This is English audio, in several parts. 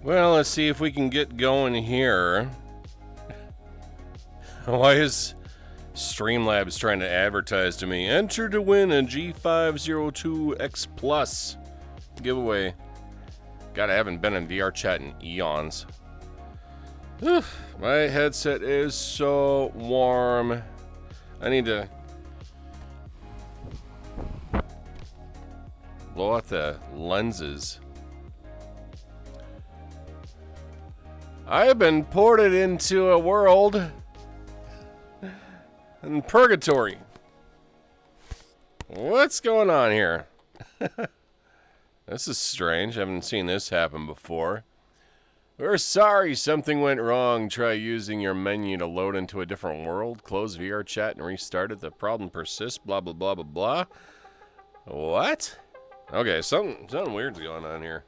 Well, let's see if we can get going here. Why is Streamlabs trying to advertise to me? Enter to win a G502X Plus giveaway. God, I haven't been in VR chat in eons. My headset is so warm. I need to blow out the lenses. I have been ported into a world in purgatory. What's going on here? This is strange. I haven't seen this happen before. We're sorry something went wrong. Try using your menu to load into a different world. Close VR chat and restart it. The problem persists. Blah, blah, blah, blah, blah. What? Okay, something weird's going on here.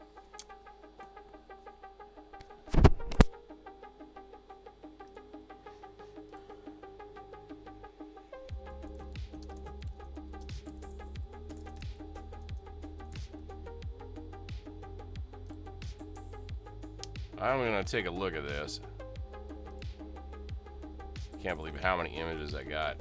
I'm gonna take a look at this. Can't believe how many images I got.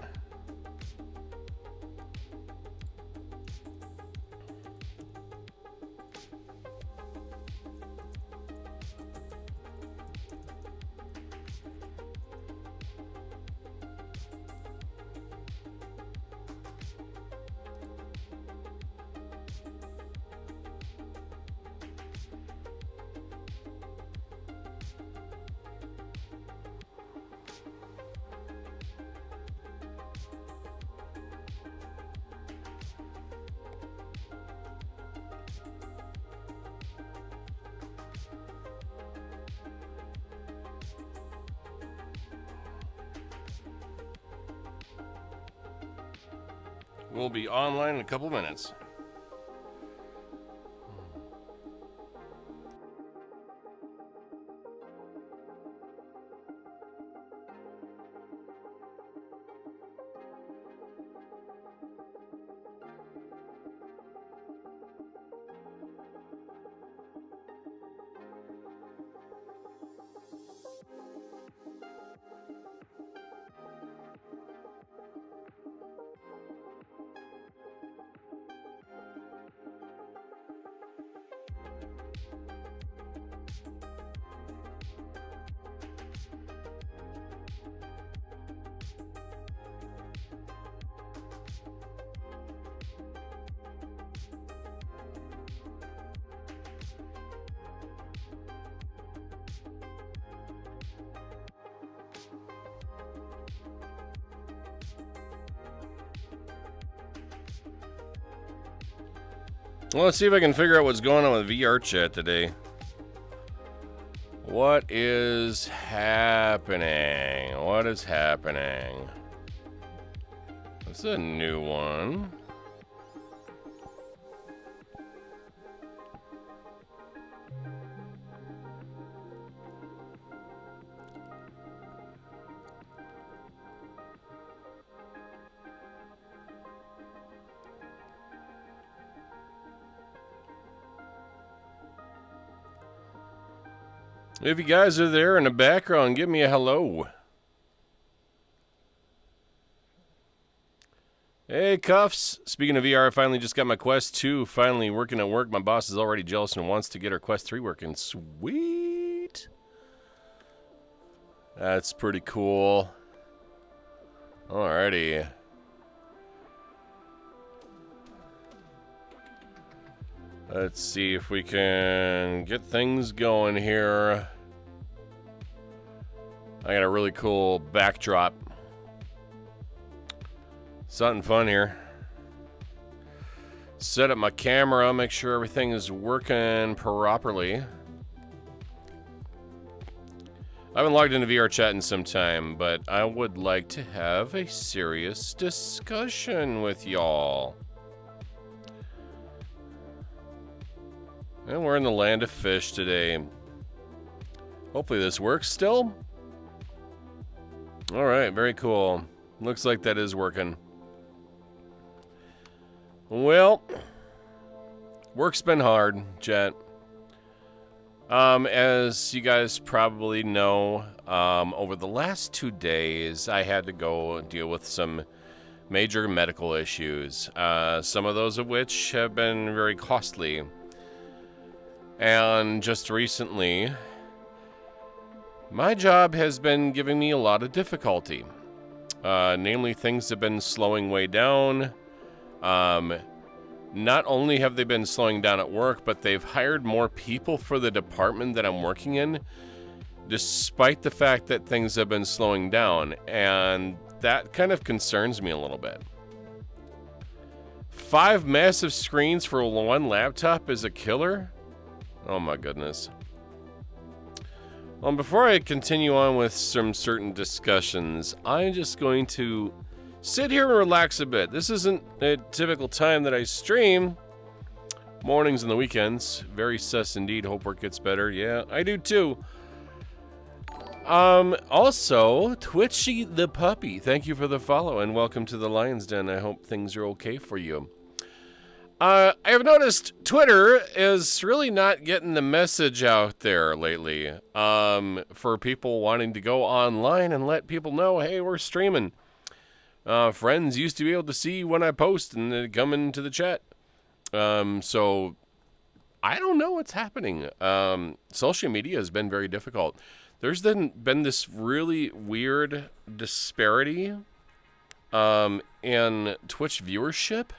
We'll be online in a couple minutes. Well, let's see if I can figure out what's going on with VR chat today. What is happening? What is happening? This is a new one. If you guys are there in the background, give me a hello. Hey, Cuffs. Speaking of VR, I finally just got my Quest 2 finally working at work. My boss is already jealous and wants to get her Quest 3 working. Sweet. That's pretty cool. Alrighty. Let's see if we can get things going here. I got a really cool backdrop. Something fun here. Set up my camera, make sure everything is working properly. I haven't logged into VR chat in some time, but I would like to have a serious discussion with y'all. And we're in the land of fish today. Hopefully this works still. Alright, very cool. Looks like that is working. Well, work's been hard, chat. As you guys probably know, over the last 2 days, I had to go deal with some major medical issues, some of those of which have been very costly. And just recently, my job has been giving me a lot of difficulty. Namely, things have been slowing way down. Not only have they been slowing down at work, but they've hired more people for the department that I'm working in, despite the fact that things have been slowing down, and that kind of concerns me a little bit. 5 massive screens for one laptop is a killer? Oh my goodness. Well, before I continue on with some certain discussions, I'm just going to sit here and relax a bit. This isn't a typical time that I stream. Mornings and the weekends. Very sus indeed. Hope work gets better. Yeah, I do too. Also, Twitchy the Puppy, thank you for the follow and welcome to the Lion's Den. I hope things are okay for you. I have noticed Twitter is really not getting the message out there lately. For people wanting to go online and let people know, hey, we're streaming. Friends used to be able to see when I post and then come into the chat. So I don't know what's happening. Social media has been very difficult. There's been this really weird disparity in Twitch viewership,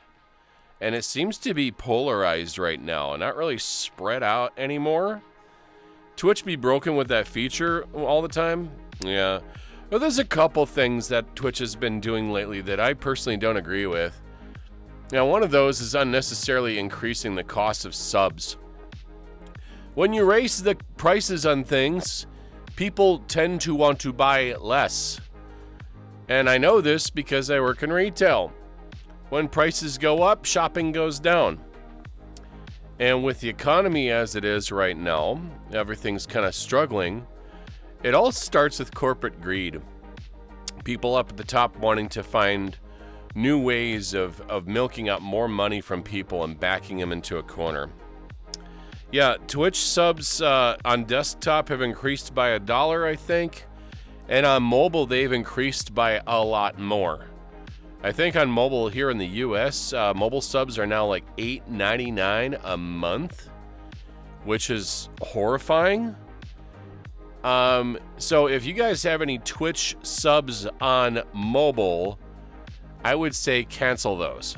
and it seems to be polarized right now and not really spread out anymore. Twitch be broken with that feature all the time? Yeah. Well, there's a couple things that Twitch has been doing lately that I personally don't agree with. Now, one of those is unnecessarily increasing the cost of subs. When you raise the prices on things, people tend to want to buy less. And I know this because I work in retail. When prices go up, shopping goes down. And with the economy as it is right now, everything's kind of struggling. It all starts with corporate greed. People up at the top wanting to find new ways of milking out more money from people and backing them into a corner. Yeah, Twitch subs on desktop have increased by $1, I think. And on mobile, they've increased by a lot more. I think on mobile here in the US, mobile subs are now like $8.99 a month, which is horrifying. So if you guys have any Twitch subs on mobile, I would say cancel those.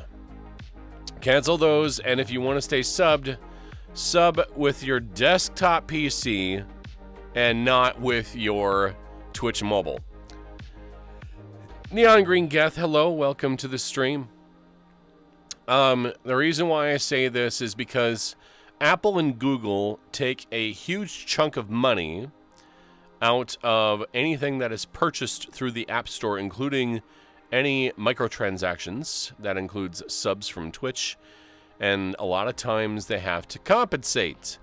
Cancel those, and if you want to stay subbed, sub with your desktop PC and not with your Twitch mobile. Neon Green Geth, hello, welcome to the stream. The reason why I say this is because Apple and Google take a huge chunk of money out of anything that is purchased through the App Store, including any microtransactions. That includes subs from Twitch, and a lot of times they have to compensate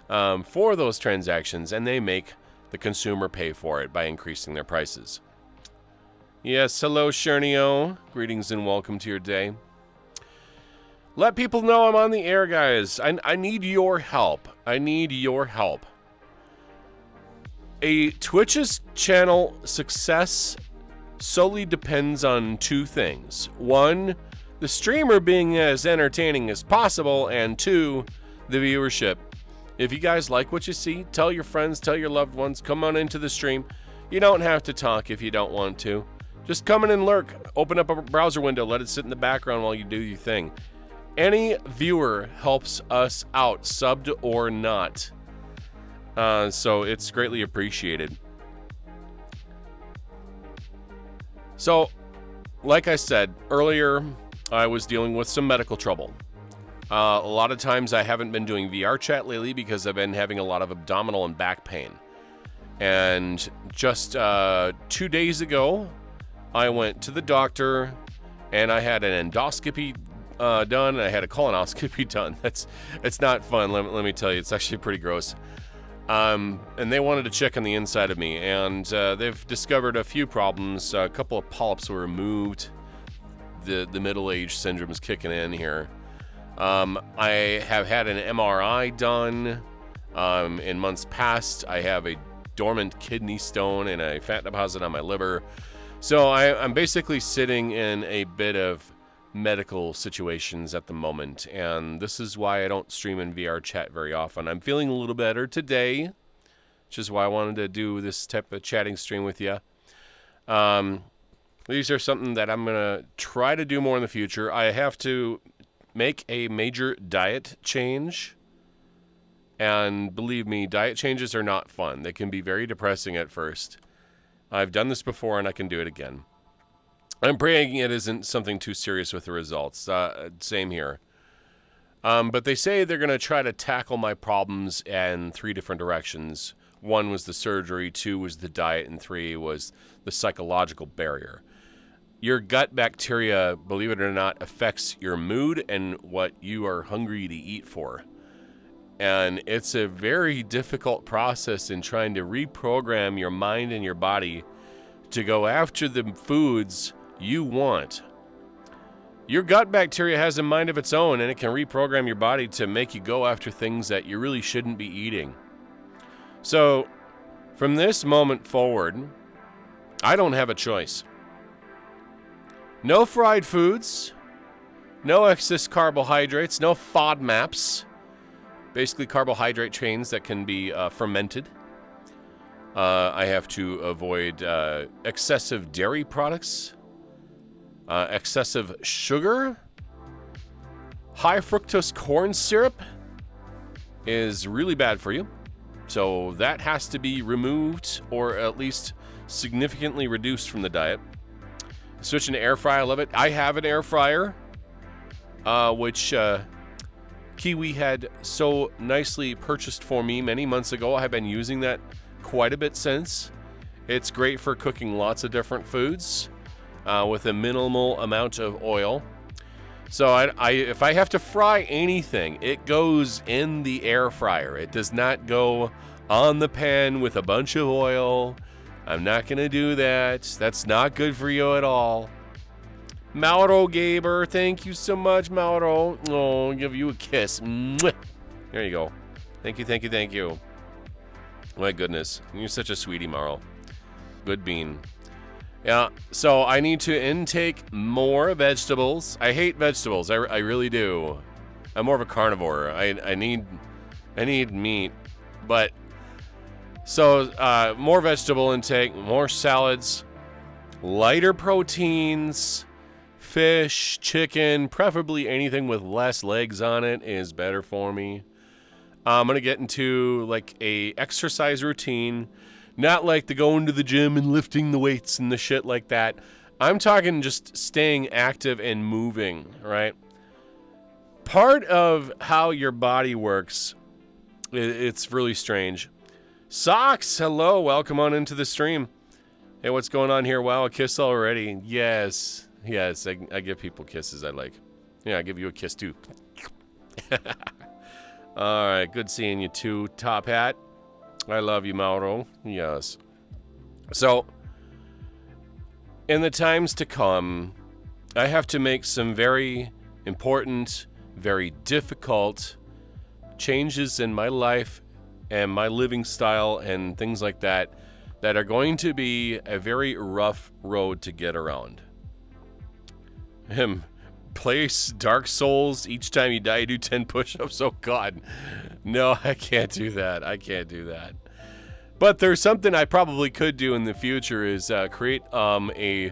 for those transactions, and they make the consumer pay for it by increasing their prices. Yes, hello, Shernio. Greetings and welcome to your day. Let people know I'm on the air, guys. I need your help. I need your help. A Twitch's channel success solely depends on 2 things. 1, the streamer being as entertaining as possible, and 2, the viewership. If you guys like what you see, tell your friends, tell your loved ones, come on into the stream. You don't have to talk if you don't want to. Just come in and lurk. Open up a browser window, let it sit in the background while you do your thing. Any viewer helps us out, subbed or not. So it's greatly appreciated. So, like I said earlier, I was dealing with some medical trouble. A lot of times I haven't been doing VR chat lately because I've been having a lot of abdominal and back pain. And just 2 days ago, I went to the doctor and I had an endoscopy done, and I had a colonoscopy done. It's not fun, let me tell you. It's actually pretty gross. And they wanted to check on the inside of me, and they've discovered a few problems. A couple of polyps were removed. The middle-age syndrome is kicking in here. I have had an MRI done. In months past, I have a dormant kidney stone and a fat deposit on my liver. So I'm basically sitting in a bit of medical situations at the moment, and this is why I don't stream in VR chat very often. I'm feeling a little better today, which is why I wanted to do this type of chatting stream with you. These are something that I'm going to try to do more in the future. I have to make a major diet change. And believe me, diet changes are not fun. They can be very depressing at first. I've done this before and I can do it again. I'm praying it isn't something too serious with the results. Same here. But they say they're going to try to tackle my problems in 3 different directions. 1 was the surgery, 2 was the diet, and 3 was the psychological barrier. Your gut bacteria, believe it or not, affects your mood and what you are hungry to eat for. And it's a very difficult process in trying to reprogram your mind and your body to go after the foods you want. Your gut bacteria has a mind of its own, and it can reprogram your body to make you go after things that you really shouldn't be eating. So, from this moment forward, I don't have a choice. No fried foods, no excess carbohydrates, no FODMAPs. Basically carbohydrate chains that can be fermented. I have to avoid excessive dairy products, excessive sugar. High fructose corn syrup is really bad for you. So that has to be removed or at least significantly reduced from the diet. Switching to air fryer, I love it. I have an air fryer, which Kiwi had so nicely purchased for me many months ago. I've been using that quite a bit since. It's great for cooking lots of different foods with a minimal amount of oil. So if I have to fry anything, it goes in the air fryer. It does not go on the pan with a bunch of oil. I'm not going to do that. That's not good for you at all. Mauro Gaber, thank you so much, Mauro. Oh, I'll give you a kiss. Mwah. There you go. Thank you, thank you, thank you. My goodness, you're such a sweetie, Mauro. Good bean. Yeah, so I need to intake more vegetables. I hate vegetables. I really do. I'm more of a carnivore. I need meat, but so more vegetable intake, more salads, lighter proteins. Fish, chicken, preferably anything with less legs on it is better for me. I'm going to get into like a exercise routine, not like the going to the gym and lifting the weights and the shit like that. I'm talking just staying active and moving, right? Part of how your body works, it's really strange. Socks, hello, welcome on into the stream. Hey, what's going on here? Wow, a kiss already. Yes, I give people kisses I like. Yeah, I give you a kiss too. All right, good seeing you too, Top Hat. I love you, Mauro. Yes. So, in the times to come, I have to make some very important, very difficult changes in my life and my living style and things like that that are going to be a very rough road to get around. Place Dark Souls, each time you die, you do 10 push-ups. Oh, God. No, I can't do that. But there's something I probably could do in the future is create a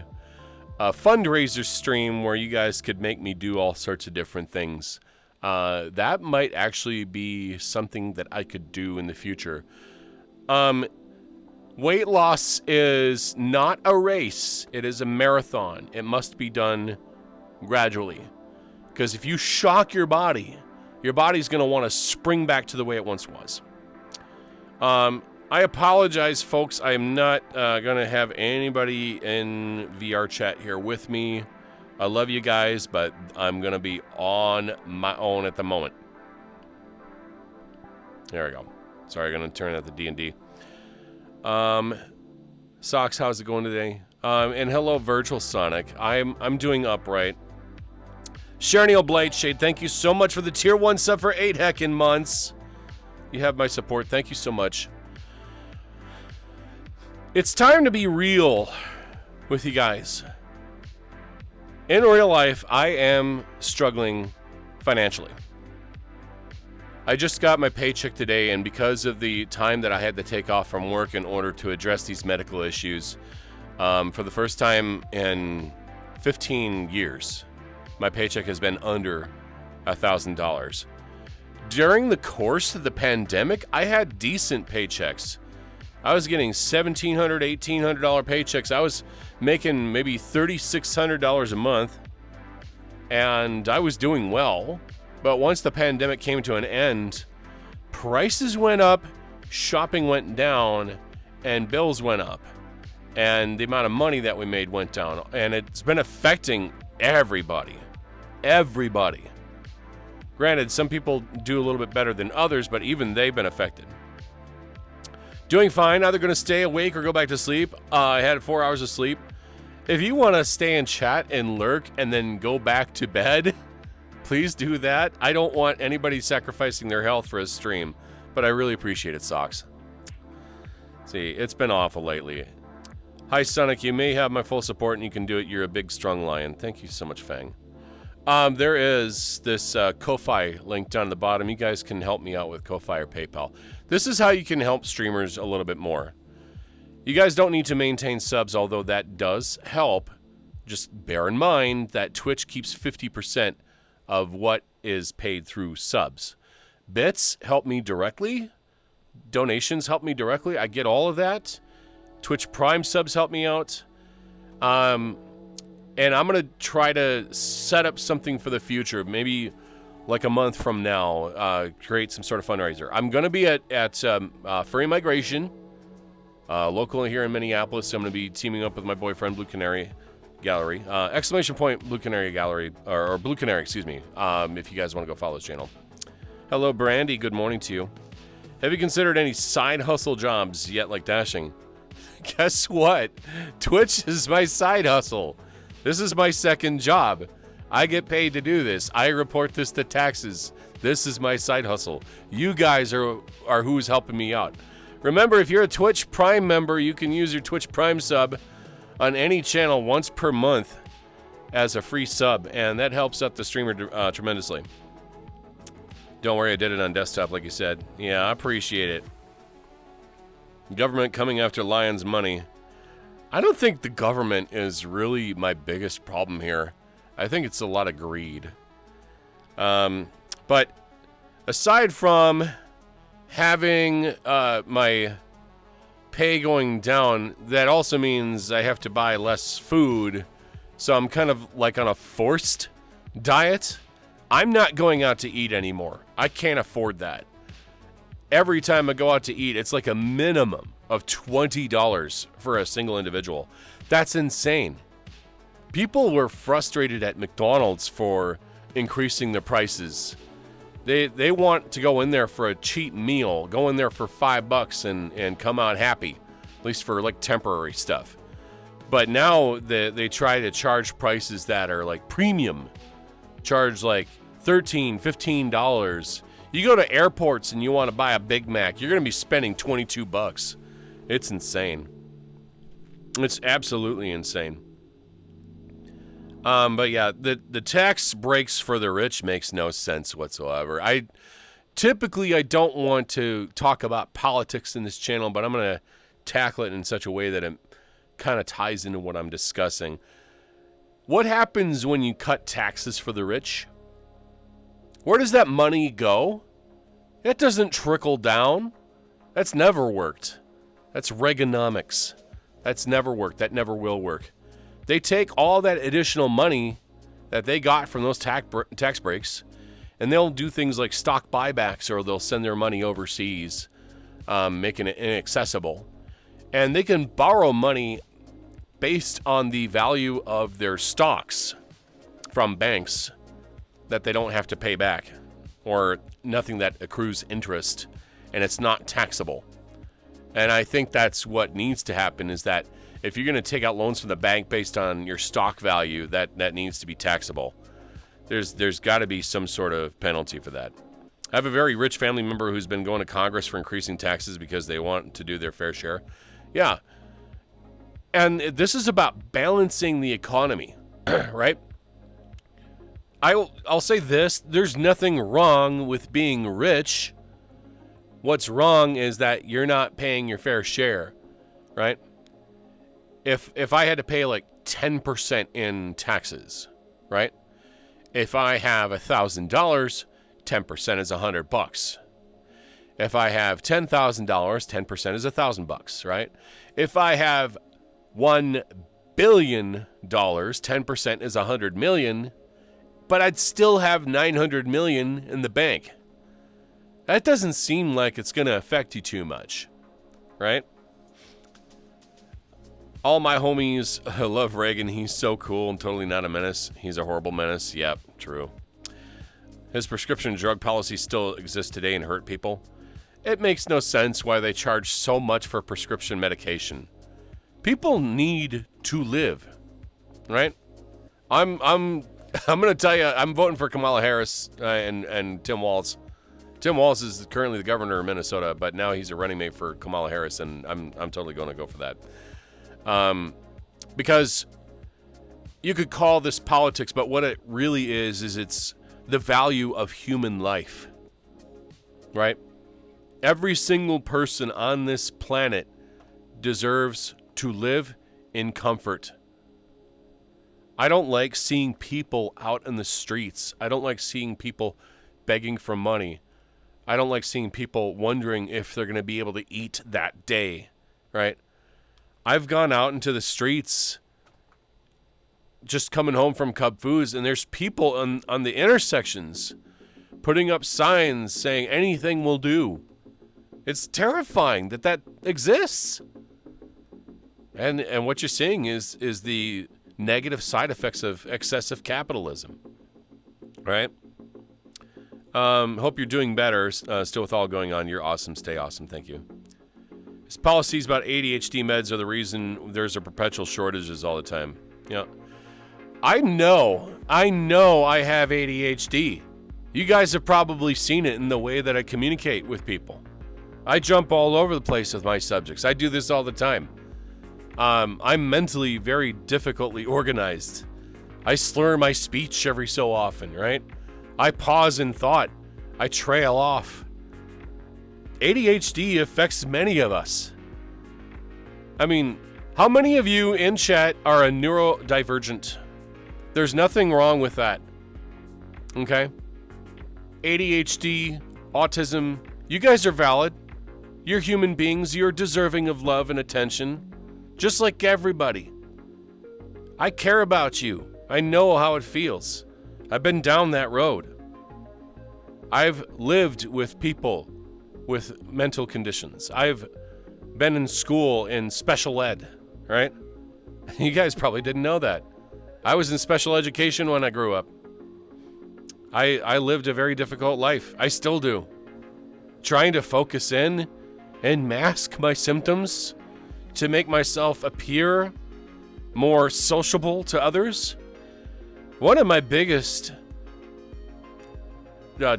fundraiser stream where you guys could make me do all sorts of different things. That might actually be something that I could do in the future. Weight loss is not a race. It is a marathon. It must be done gradually. Because if you shock your body's going to want to spring back to the way it once was. I apologize, folks. I am not going to have anybody in VR chat here with me. I love you guys, but I'm going to be on my own at the moment. There we go. Sorry, I'm going to turn at the D&D. Socks, how's it going today? And hello, Virtual Sonic. I'm doing upright. Sharniel Blightshade, thank you so much for the tier 1 sub for 8 heckin' months. You have my support. Thank you so much. It's time to be real with you guys. In real life, I am struggling financially. I just got my paycheck today, and because of the time that I had to take off from work in order to address these medical issues, for the first time in 15 years, my paycheck has been under $1,000. During the course of the pandemic, I had decent paychecks. I was getting $1,700, $1,800 paychecks. I was making maybe $3,600 a month, and I was doing well. But once the pandemic came to an end, prices went up, shopping went down, and bills went up. And the amount of money that we made went down. And it's been affecting everybody. Everybody. Granted, some people do a little bit better than others, but even they've been affected. Doing fine, either going to stay awake or go back to sleep. I had 4 hours of sleep. If you want to stay and chat and lurk and then go back to bed, please do that. I don't want anybody sacrificing their health for a stream, but I really appreciate it, Socks. See, it's been awful lately. Hi, Sonic. You may have my full support, and you can do it. You're a big, strong lion. Thank you so much, Fang. There is this Ko-Fi link down at the bottom. You guys can help me out with Ko-Fi or PayPal. This is how you can help streamers a little bit more. You guys don't need to maintain subs, although that does help. Just bear in mind that Twitch keeps 50% of what is paid through subs. Bits help me directly. Donations help me directly. I get all of that. Twitch Prime subs help me out. And I'm going to try to set up something for the future, maybe like a month from now, create some sort of fundraiser. I'm going to be at Furry Migration, locally here in Minneapolis. I'm going to be teaming up with my boyfriend, Blue Canary Gallery. Exclamation point, Blue Canary Gallery, or Blue Canary, excuse me, if you guys want to go follow his channel. Hello, Brandy. Good morning to you. Have you considered any side hustle jobs yet, like dashing? Guess what? Twitch is my side hustle. This is my second job. I get paid to do this. I report this to taxes. This is my side hustle. You guys are who's helping me out. Remember, if you're a Twitch Prime member, you can use your Twitch Prime sub on any channel once per month as a free sub, and that helps out the streamer tremendously. Don't worry, I did it on desktop, like you said. Yeah, I appreciate it. Government coming after Lion's money. I don't think the government is really my biggest problem here. I think it's a lot of greed. But aside from having my pay going down, that also means I have to buy less food. So I'm kind of like on a forced diet. I'm not going out to eat anymore. I can't afford that. Every time I go out to eat, it's like a minimum of $20 for a single individual. That's insane. People were frustrated at McDonald's for increasing the prices. They want to go in there for a cheap meal, go in there for $5 and come out happy, at least for like temporary stuff. But now they try to charge prices that are like premium, charge like $13, $15. You go to airports and you want to buy a Big Mac, you're going to be spending $22. It's insane. It's absolutely insane. But yeah, the tax breaks for the rich makes no sense whatsoever. I don't want to talk about politics in this channel, but I'm going to tackle it in such a way that it kind of ties into what I'm discussing. What happens when you cut taxes for the rich? Where does that money go? It doesn't trickle down. That's never worked. That's Reaganomics. That's never worked. That never will work. They take all that additional money that they got from those tax breaks, and they'll do things like stock buybacks, or they'll send their money overseas, making it inaccessible. And they can borrow money based on the value of their stocks from banks that they don't have to pay back, or nothing that accrues interest, and it's not taxable. And I think that's what needs to happen, is that if you're going to take out loans from the bank based on your stock value, that needs to be taxable. There's got to be some sort of penalty for that. I have a very rich family member who's been going to Congress for increasing taxes because they want to do their fair share. Yeah. And this is about balancing the economy, right? I'll say this. There's nothing wrong with being rich. What's wrong is that you're not paying your fair share, right? If I had to pay like 10% in taxes, right? If I have $1,000, 10% is $100. If I have $10,000, 10% is $1,000, right? If I have $1 billion, 10% is $100 million, but I'd still have $900 million in the bank. That doesn't seem like it's going to affect you too much, right? All my homies love Reagan. He's so cool and totally not a menace. He's a horrible menace. Yep, true. His prescription drug policy still exists today and hurt people. It makes no sense why they charge so much for prescription medication. People need to live, right? I'm going to tell you, I'm voting for Kamala Harris and Tim Walz. Tim Walz is currently the governor of Minnesota, but now he's a running mate for Kamala Harris, and I'm totally going to go for that. Because you could call this politics, but what it really is it's the value of human life, right? Every single person on this planet deserves to live in comfort. I don't like seeing people out in the streets. I don't like seeing people begging for money. I don't like seeing people wondering if they're going to be able to eat that day, right? I've gone out into the streets just coming home from Cub Foods, and there's people on the intersections putting up signs saying anything will do. It's terrifying that exists. And what you're seeing is the negative side effects of excessive capitalism, right? Hope you're doing better. Still with all going on, you're awesome. Stay awesome. Thank you. His policies about ADHD meds are the reason there's a perpetual shortages all the time. Yeah, I know I have ADHD. You guys have probably seen it in the way that I communicate with people. I jump all over the place with my subjects. I do this all the time. I'm mentally very difficultly organized. I slur my speech every so often, right? I pause in thought. I trail off. ADHD affects many of us. I mean, how many of you in chat are a neurodivergent? There's nothing wrong with that. Okay? ADHD, autism, you guys are valid. You're human beings. You're deserving of love and attention. Just like everybody. I care about you. I know how it feels. I've been down that road. I've lived with people with mental conditions. I've been in school in special ed, right? You guys probably didn't know that. I was in special education when I grew up. I lived a very difficult life. I still do. Trying to focus in and mask my symptoms to make myself appear more sociable to others. One of my biggest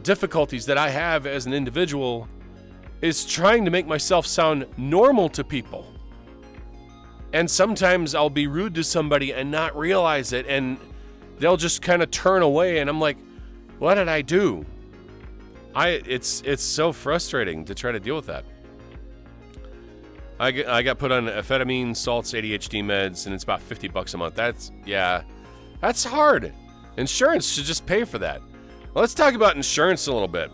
difficulties that I have as an individual is trying to make myself sound normal to people. And sometimes I'll be rude to somebody and not realize it, and they'll just kind of turn away, and I'm like, what did I do? It's so frustrating to try to deal with that. I got put on amphetamine, salts, ADHD meds, and it's about $50 a month. That's hard. Insurance should just pay for that. Well, let's talk about insurance a little bit.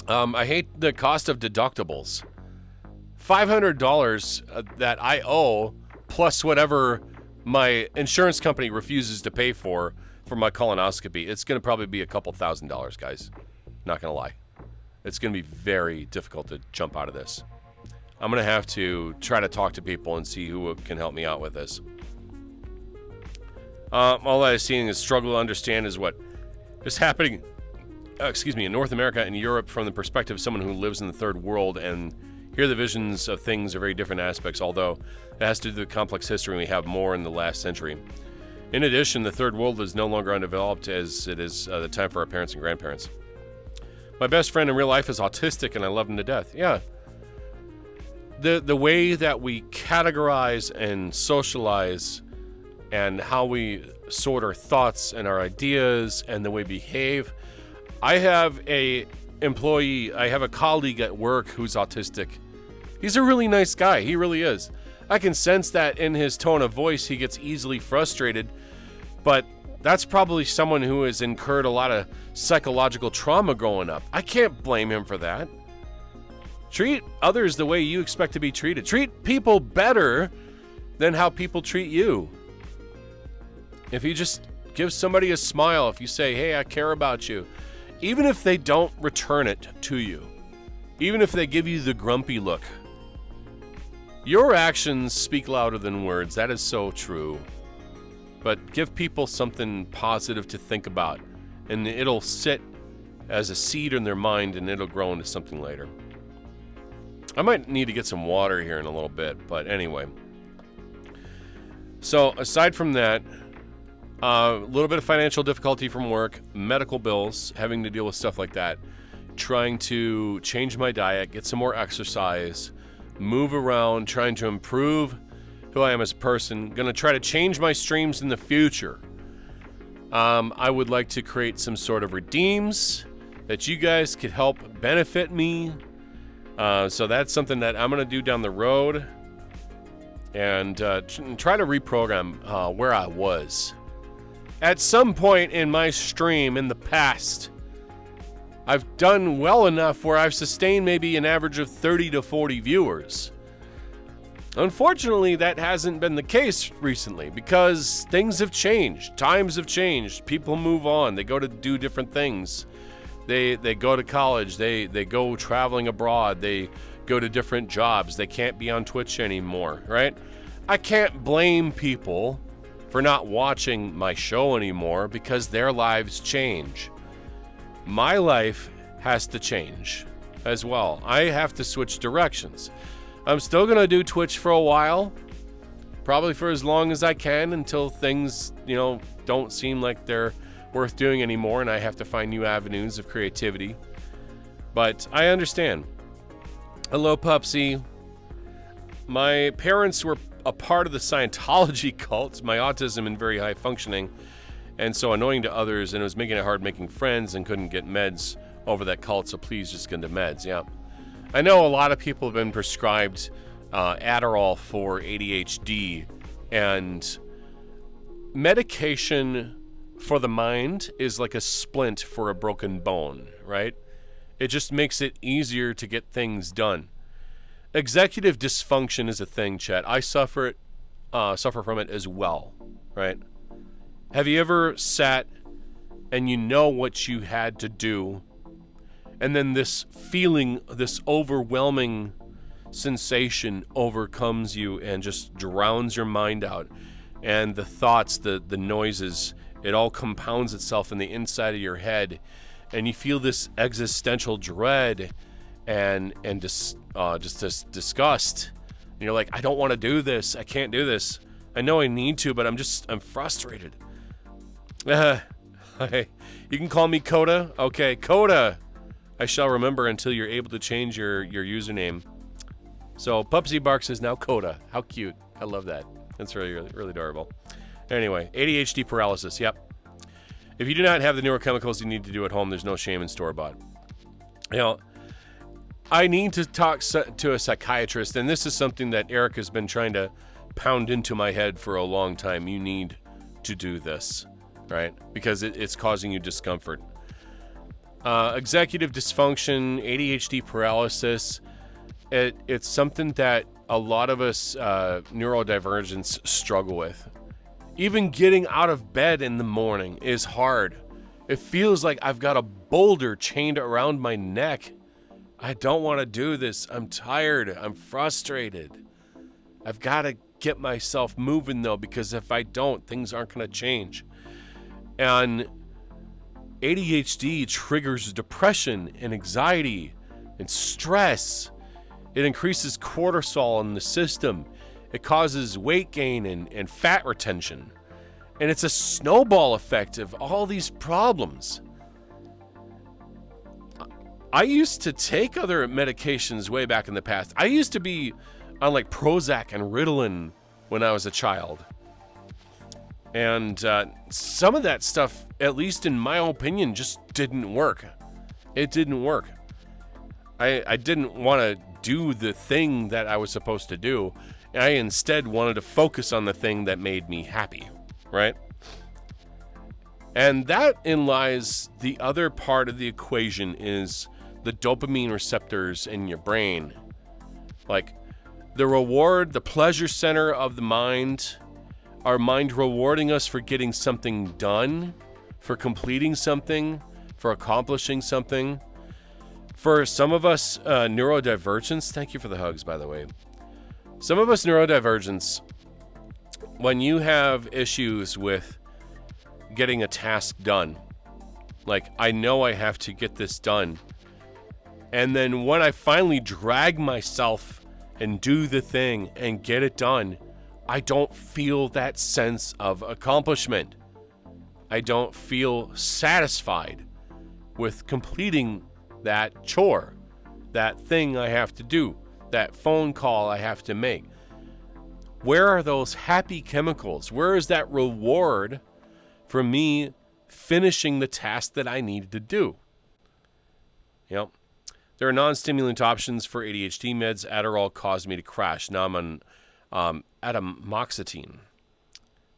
I hate the cost of deductibles. $500 that I owe, plus whatever my insurance company refuses to pay for my colonoscopy. It's going to probably be a couple $1,000s, guys. Not going to lie. It's going to be very difficult to jump out of this. I'm going to have to try to talk to people and see who can help me out with this. All I've seen is struggle to understand is what is happening, in North America and Europe from the perspective of someone who lives in the third world, and here the visions of things are very different aspects, although it has to do with the complex history we have more in the last century. In addition, the third world is no longer undeveloped as it is the time for our parents and grandparents. My best friend in real life is autistic and I love him to death. Yeah. The way that we categorize and socialize and how we sort our thoughts and our ideas and the way we behave. I have a colleague at work who's autistic. He's a really nice guy. He really is. I can sense that in his tone of voice. He gets easily frustrated, but that's probably someone who has incurred a lot of psychological trauma growing up. I can't blame him for that. Treat others the way you expect to be treated. Treat people better than how people treat you. If you just give somebody a smile, if you say, hey, I care about you, even if they don't return it to you, even if they give you the grumpy look, your actions speak louder than words. That is so true. But give people something positive to think about, and it'll sit as a seed in their mind, and it'll grow into something later. I might need to get some water here in a little bit, but anyway. So aside from that, a little bit of financial difficulty from work, medical bills, having to deal with stuff like that, trying to change my diet, get some more exercise, move around, trying to improve who I am as a person. Going to try to change my streams in the future. I would like to create some sort of redeems that you guys could help benefit me. So that's something that I'm going to do down the road and try to reprogram where I was. At some point in my stream in the past, I've done well enough where I've sustained maybe an average of 30 to 40 viewers. Unfortunately, that hasn't been the case recently because things have changed. Times have changed. People move on. They go to do different things. They go to college. They go traveling abroad. They go to different jobs. They can't be on Twitch anymore, right? I can't blame people for not watching my show anymore because their lives change. My life has to change as well. I have to switch directions. I'm still going to do Twitch for a while, probably for as long as I can until things, don't seem like they're worth doing anymore and I have to find new avenues of creativity. But I understand. Hello, Pupsy. My parents were a part of the Scientology cult, my autism and very high functioning, and so annoying to others, and it was making it hard making friends and couldn't get meds over that cult, so please just get into meds. Yeah. I know a lot of people have been prescribed Adderall for ADHD, and medication for the mind is like a splint for a broken bone, right? It just makes it easier to get things done. Executive dysfunction is a thing, chat. I suffer from it as well, right? Have you ever sat and you know what you had to do, and then this feeling, this overwhelming sensation overcomes you and just drowns your mind out, and the thoughts, the noises, it all compounds itself in the inside of your head, and you feel this existential dread and just this disgust. And you're like, I don't want to do this. I can't do this. I know I need to, but I'm frustrated. You can call me Coda. Okay, Coda. I shall remember until you're able to change your username. So Pupsy Barks is now Coda. How cute. I love that. That's really, really, really adorable. Anyway, ADHD paralysis. Yep. If you do not have the neurochemicals you need to do at home, there's no shame in store-bought. I need to talk to a psychiatrist, and this is something that Eric has been trying to pound into my head for a long time. You need to do this, right? Because it's causing you discomfort. Executive dysfunction, ADHD paralysis, it's something that a lot of us neurodivergents struggle with. Even getting out of bed in the morning is hard. It feels like I've got a boulder chained around my neck. I don't want to do this. I'm tired. I'm frustrated. I've got to get myself moving, though, because if I don't, things aren't going to change. And ADHD triggers depression and anxiety and stress. It increases cortisol in the system. It causes weight gain and fat retention. And it's a snowball effect of all these problems. I used to take other medications way back in the past. I used to be on like Prozac and Ritalin when I was a child. And some of that stuff, at least in my opinion, just didn't work. It didn't work. I didn't want to do the thing that I was supposed to do. I instead wanted to focus on the thing that made me happy, right? And that in lies the other part of the equation is the dopamine receptors in your brain. Like the reward, the pleasure center of the mind, our mind rewarding us for getting something done, for completing something, for accomplishing something. For some of us, neurodivergents, thank you for the hugs, by the way. Some of us neurodivergents, when you have issues with getting a task done, like I know I have to get this done, and then when I finally drag myself and do the thing and get it done, I don't feel that sense of accomplishment. I don't feel satisfied with completing that chore, that thing I have to do, that phone call I have to make. Where are those happy chemicals? Where is that reward for me finishing the task that I needed to do? There are non-stimulant options for ADHD meds. Adderall caused me to crash. Now I'm on atomoxetine.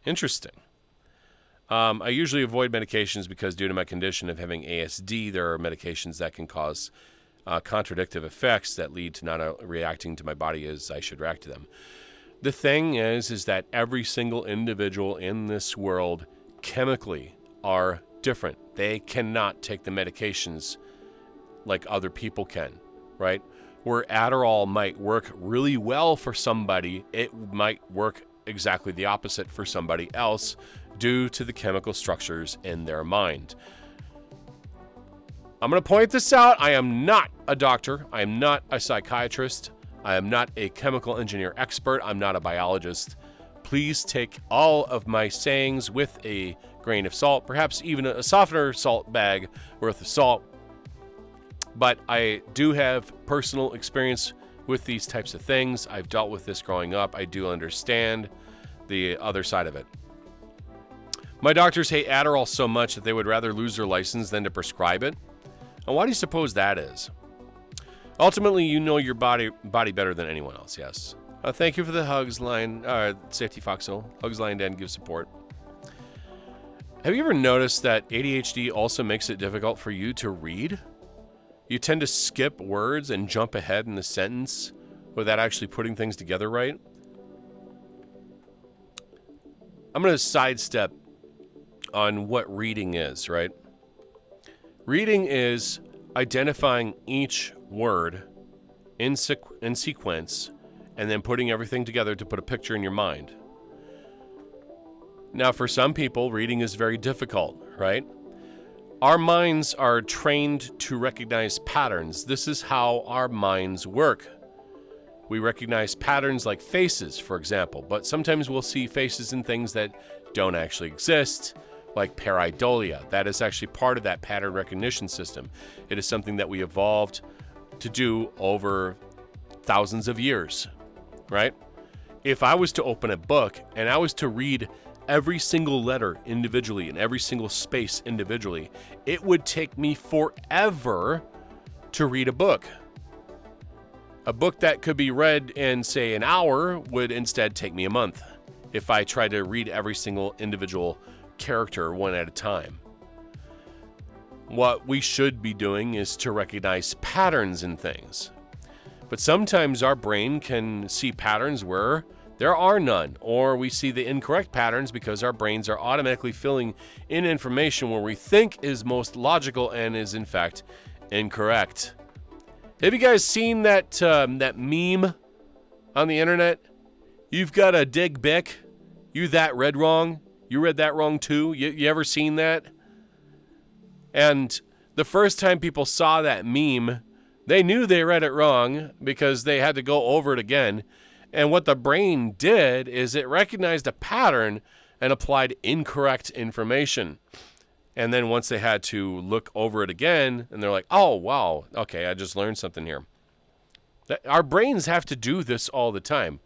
Interesting. I usually avoid medications because due to my condition of having ASD, there are medications that can cause contradictive effects that lead to not reacting to my body as I should react to them. The thing is that every single individual in this world chemically are different. They cannot take the medications like other people can, right? Where Adderall might work really well for somebody, it might work exactly the opposite for somebody else due to the chemical structures in their mind. I'm going to point this out. I am not a doctor. I am not a psychiatrist. I am not a chemical engineer expert. I'm not a biologist. Please take all of my sayings with a grain of salt, perhaps even a softener salt bag worth of salt. But I do have personal experience with these types of things. I've dealt with this growing up. I do understand the other side of it. My doctors hate Adderall so much that they would rather lose their license than to prescribe it. And why do you suppose that is? Ultimately, you know your body better than anyone else, yes. Thank you for the hugs line, Safety Foxhole. Hugs line and give support. Have you ever noticed that ADHD also makes it difficult for you to read? You tend to skip words and jump ahead in the sentence without actually putting things together right. I'm going to sidestep on what reading is, right? Reading is identifying each word in sequence and then putting everything together to put a picture in your mind. Now, for some people, reading is very difficult, right? Our minds are trained to recognize patterns. This is how our minds work. We recognize patterns like faces, for example, but sometimes we'll see faces in things that don't actually exist, like pareidolia. That is actually part of that pattern recognition system. It is something that we evolved to do over thousands of years, right? If I was to open a book and I was to read every single letter individually and every single space individually, it would take me forever to read a book. A book that could be read in, say, an hour would instead take me a month if I tried to read every single individual character one at a time. What we should be doing is to recognize patterns in things. But sometimes our brain can see patterns where there are none, or we see the incorrect patterns because our brains are automatically filling in information where we think is most logical and is in fact incorrect. Have you guys seen that meme on the internet? You've got a dig bick. You that read wrong. You read that wrong too. You ever seen that? And the first time people saw that meme, they knew they read it wrong because they had to go over it again. And what the brain did is it recognized a pattern and applied incorrect information. And then once they had to look over it again, and they're like, oh, wow, okay, I just learned something here. Our brains have to do this all the time.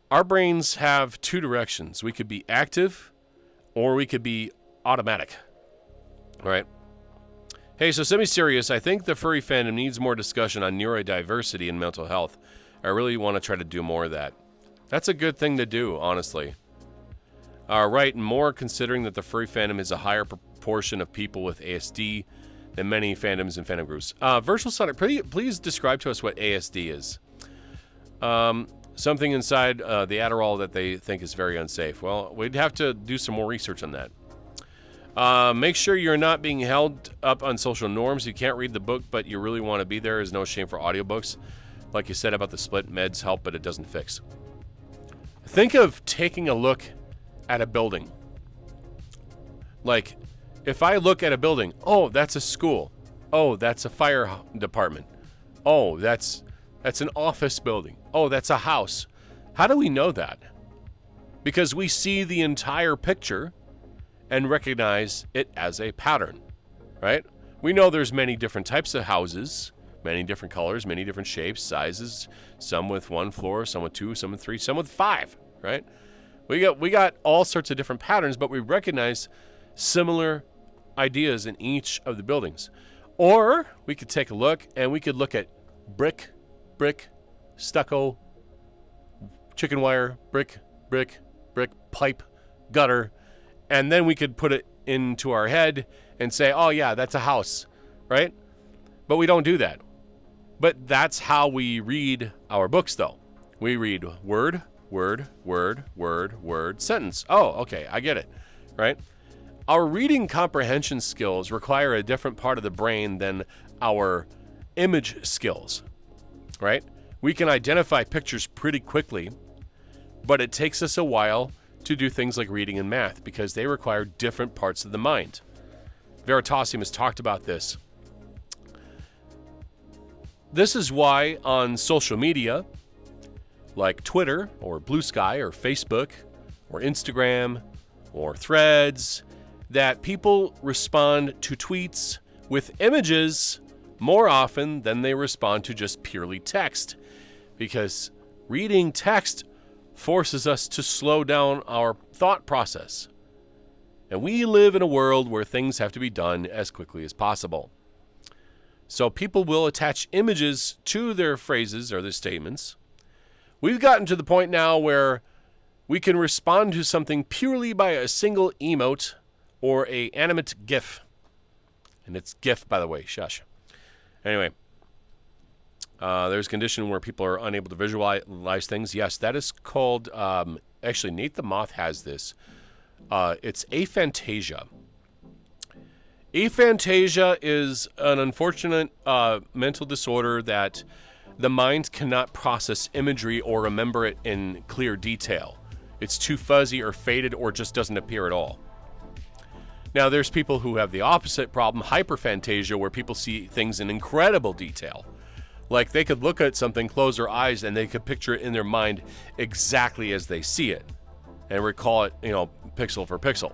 Our brains have two directions. We could be active or we could be automatic, right? Hey, so semi-serious, I think the furry fandom needs more discussion on neurodiversity and mental health. I really want to try to do more of that. That's a good thing to do, honestly. Right, and more considering that the furry fandom is a higher proportion of people with ASD than many fandoms and fandom groups. Virtual Sonic, please describe to us what ASD is. Something inside the Adderall that they think is very unsafe. Well, we'd have to do some more research on that. Make sure you're not being held up on social norms. You can't read the book, but you really want to be there. Is no shame for audiobooks. Like you said about the split, meds help, but it doesn't fix. Think of taking a look at a building. Like, if I look at a building, oh, that's a school. Oh, that's a fire department. Oh, that's an office building. Oh, that's a house. How do we know that? Because we see the entire picture and recognize it as a pattern, right? We know there's many different types of houses, many different colors, many different shapes, sizes, some with 1 floor, some with 2, some with 3, some with 5, right? We got all sorts of different patterns, but we recognize similar ideas in each of the buildings. Or we could take a look and we could look at brick, stucco, chicken wire, brick, pipe, gutter, and then we could put it into our head and say, oh yeah, that's a house, right? But we don't do that. But that's how we read our books, though. We read word, sentence. Oh, okay, I get it, right? Our reading comprehension skills require a different part of the brain than our image skills, right? We can identify pictures pretty quickly, but it takes us a while to do things like reading and math because they require different parts of the mind. Veritasium has talked about this. This is why on social media, like Twitter or Blue Sky or Facebook or Instagram or Threads, that people respond to tweets with images more often than they respond to just purely text, because reading text forces us to slow down our thought process. And we live in a world where things have to be done as quickly as possible. So people will attach images to their phrases or their statements. We've gotten to the point now where we can respond to something purely by a single emote or a animate GIF. And it's GIF, by the way, shush. Anyway, there's a condition where people are unable to visualize things. Yes, that is called, actually, Nate the Moth has this. It's aphantasia. Aphantasia is an unfortunate mental disorder that the mind cannot process imagery or remember it in clear detail. It's too fuzzy or faded or just doesn't appear at all. Now, there's people who have the opposite problem, hyperphantasia, where people see things in incredible detail. Like they could look at something, close their eyes, and they could picture it in their mind exactly as they see it and recall it, pixel for pixel.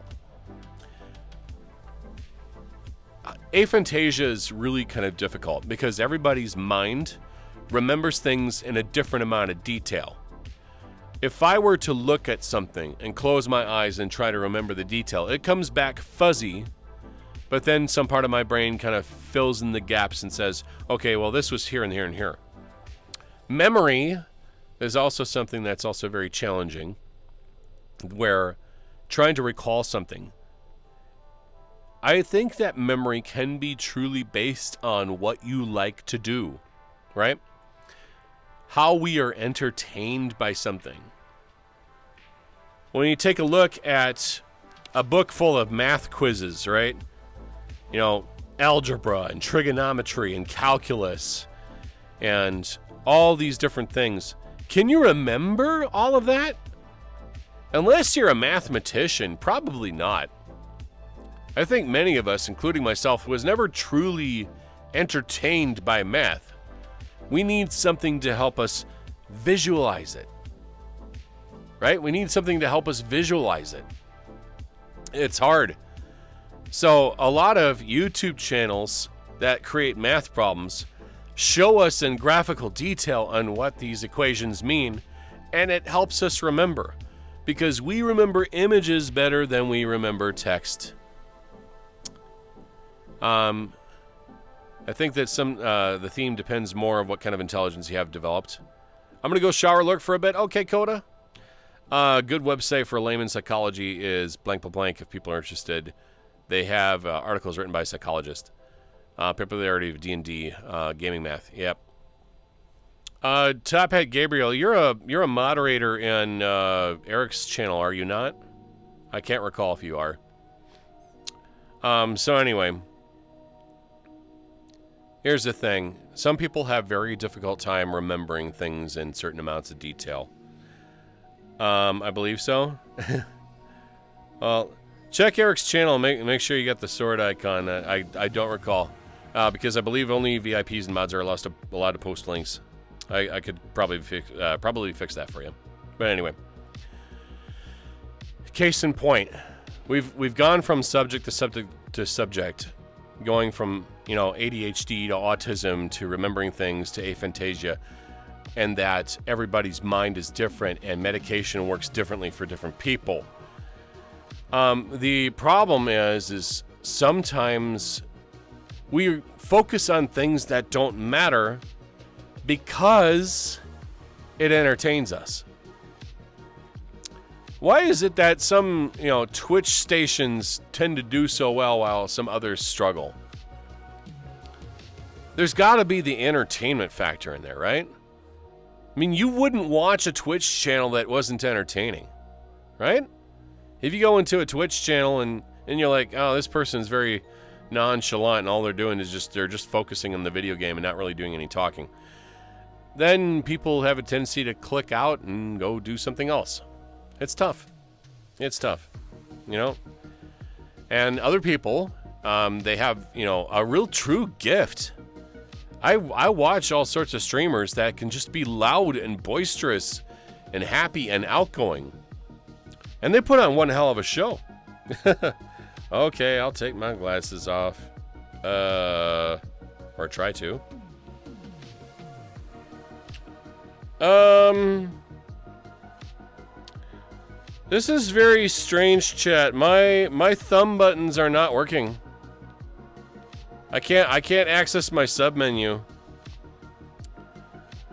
Aphantasia is really kind of difficult because everybody's mind remembers things in a different amount of detail. If I were to look at something and close my eyes and try to remember the detail, it comes back fuzzy, but then some part of my brain kind of fills in the gaps and says, okay, well, this was here and here and here. Memory is also something that's also very challenging, where trying to recall something, I think that memory can be truly based on what you like to do, right? How we are entertained by something. When you take a look at a book full of math quizzes, right? Algebra and trigonometry and calculus and all these different things. Can you remember all of that? Unless you're a mathematician, probably not. I think many of us, including myself, was never truly entertained by math. We need something to help us visualize it. Right? We need something to help us visualize it. It's hard. So a lot of YouTube channels that create math problems show us in graphical detail on what these equations mean, and it helps us remember, because we remember images better than we remember text. I think that the theme depends more of what kind of intelligence you have developed. I'm going to go shower lurk for a bit. Okay, Coda. Good website for layman's psychology is blank blank if people are interested. They have articles written by psychologists. Popularity of D&D, gaming math. Yep. Top Hat Gabriel, you're a moderator in Eric's channel, are you not? I can't recall if you are. So anyway, here's the thing. Some people have very difficult time remembering things in certain amounts of detail. I believe so. Well, check Eric's channel. Make sure you get the sword icon. I don't recall, because I believe only VIPs and mods are allowed to post links. I could probably fix that for you. But anyway, case in point, we've gone from subject to subject, going from ADHD to autism to remembering things to aphantasia, and that everybody's mind is different and medication works differently for different people. The problem is sometimes we focus on things that don't matter because it entertains us. Why is it that some, Twitch stations tend to do so well while some others struggle? There's got to be the entertainment factor in there, right? I mean, you wouldn't watch a Twitch channel that wasn't entertaining, right? If you go into a Twitch channel and you're like, oh, this person's very nonchalant and all they're doing is they're just focusing on the video game and not really doing any talking, then people have a tendency to click out and go do something else. It's tough. And other people, they have, a real true gift. I watch all sorts of streamers that can just be loud and boisterous and happy and outgoing. And they put on one hell of a show. Okay, I'll take my glasses off. Or try to. This is very strange, chat. My thumb buttons are not working. I can't access my sub menu.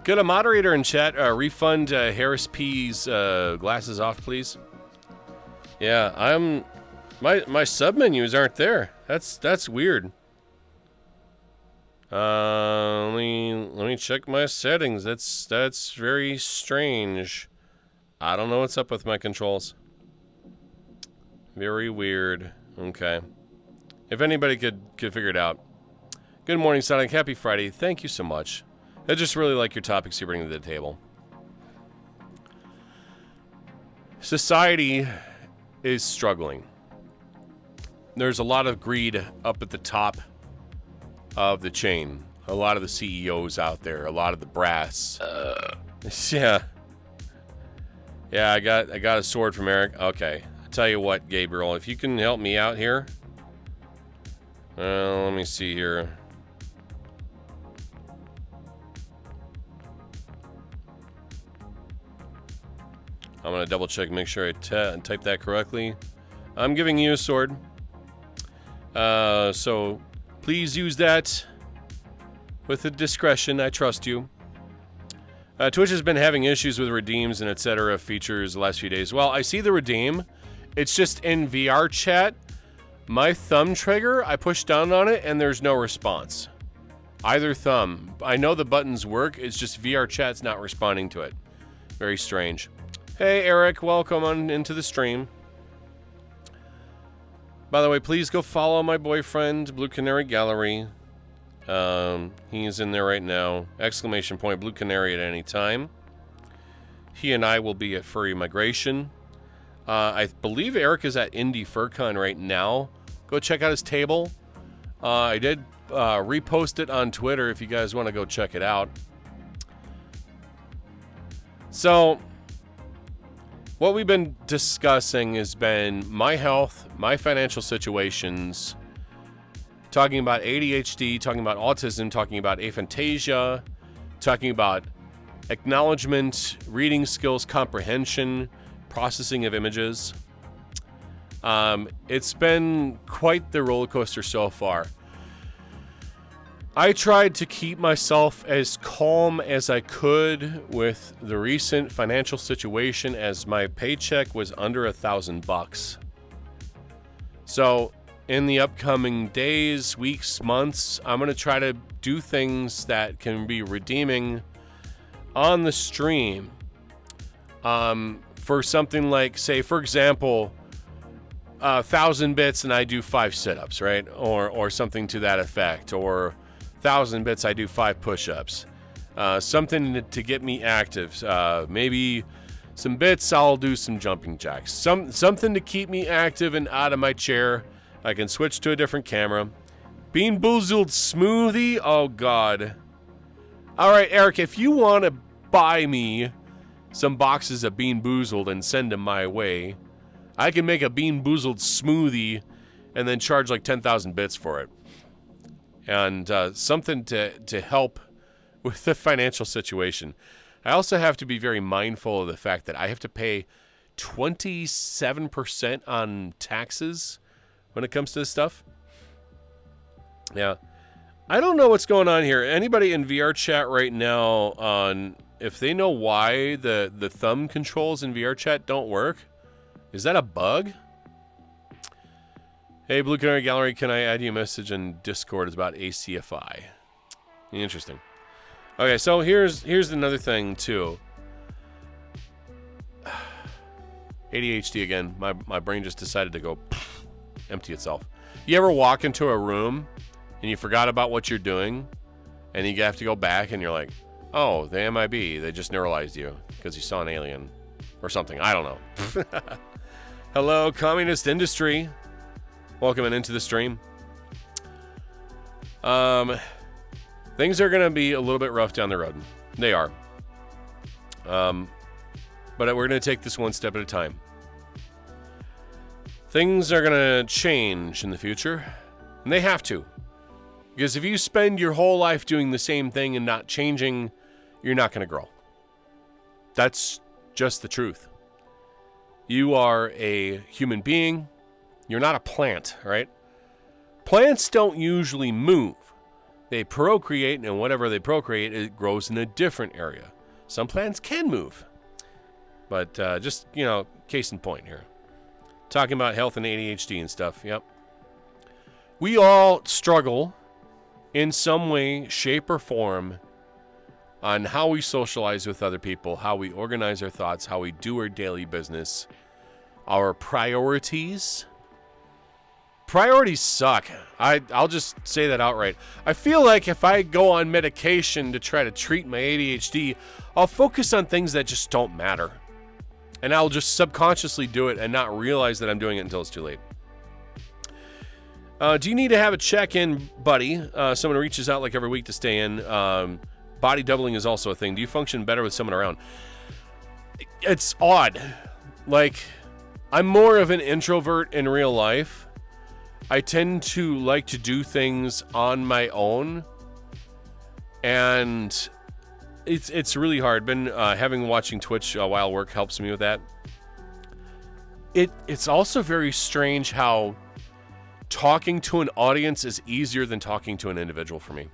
Could a moderator in chat refund Harris P's glasses off, please? Yeah, my sub menus aren't there. That's weird. Let me check my settings. That's very strange. I don't know what's up with my controls. Very weird. Okay. If anybody could figure it out. Good morning, Sonic. Happy Friday. Thank you so much. I just really like your topics you bring to the table. Society is struggling. There's a lot of greed up at the top of the chain. A lot of the CEOs out there. A lot of the brass. Yeah. Yeah, I got a sword from Eric. Okay. I tell you what, Gabriel, if you can help me out here. Let me see here. I'm going to double check, make sure I type that correctly. I'm giving you a sword. So please use that with a discretion. I trust you. Twitch has been having issues with redeems and etc. features the last few days. Well, I see the redeem. It's just in VR chat. My thumb trigger, I push down on it and there's no response. Either thumb. I know the buttons work. It's just VR chat's not responding to it. Very strange. Hey, Eric. Welcome on into the stream. By the way, please go follow my boyfriend, Blue Canary Gallery. He's in there right now. Exclamation point, Blue Canary at any time. He and I will be at Furry Migration. I believe Eric is at Indie FurCon right now. Go check out his table. I did repost it on Twitter if you guys want to go check it out. So, what we've been discussing has been my health, my financial situations, talking about ADHD, talking about autism, talking about aphantasia, talking about acknowledgement, reading skills, comprehension, processing of images. It's been quite the roller coaster so far. I tried to keep myself as calm as I could with the recent financial situation, as my paycheck was under $1,000. So in the upcoming days, weeks, months, I'm going to try to do things that can be redeeming on the stream. For something like, say, for example, 1,000 bits and I do 5 sit-ups, right? Or something to that effect. Or 1,000 bits, I do 5 push-ups. Something to get me active. Maybe some bits, I'll do some jumping jacks. Something to keep me active and out of my chair. I can switch to a different camera. Bean Boozled smoothie? Oh, God. All right, Eric, if you want to buy me some boxes of Bean Boozled and send them my way, I can make a Bean Boozled smoothie and then charge like 10,000 bits for it. And something to help with the financial situation. I also have to be very mindful of the fact that I have to pay 27% on taxes when it comes to this stuff. Yeah. I don't know what's going on here. Anybody in VR chat right now on if they know why the thumb controls in VR chat don't work? Is that a bug? Hey, Blue Canary Gallery, can I add you a message in Discord? It's about ACFI. Interesting. Okay, so here's another thing, too. ADHD again. My brain just decided to go empty itself. You ever walk into a room and you forgot about what you're doing and you have to go back and you're like, oh, the MIB, they just neuralized you because you saw an alien or something. I don't know. Hello, Communist Industry. Welcome into the stream. Things are going to be a little bit rough down the road. They are. But we're going to take this one step at a time. Things are going to change in the future, and they have to. Because if you spend your whole life doing the same thing and not changing, you're not going to grow. That's just the truth. You are a human being. You're not a plant, right? Plants don't usually move. They procreate, and whatever they procreate, it grows in a different area. Some plants can move. But just, case in point here. Talking about health and ADHD and stuff, yep. We all struggle in some way, shape, or form on how we socialize with other people, how we organize our thoughts, how we do our daily business, our priorities. Priorities suck. I'll just say that outright. I feel like if I go on medication to try to treat my ADHD, I'll focus on things that just don't matter. And I'll just subconsciously do it and not realize that I'm doing it until it's too late. Do you need to have a check-in, buddy? Someone reaches out like every week to stay in. Body doubling is also a thing. Do you function better with someone around? It's odd. Like, I'm more of an introvert in real life. I tend to like to do things on my own, and it's really hard. Been watching Twitch while work helps me with that. It's also very strange how talking to an audience is easier than talking to an individual for me.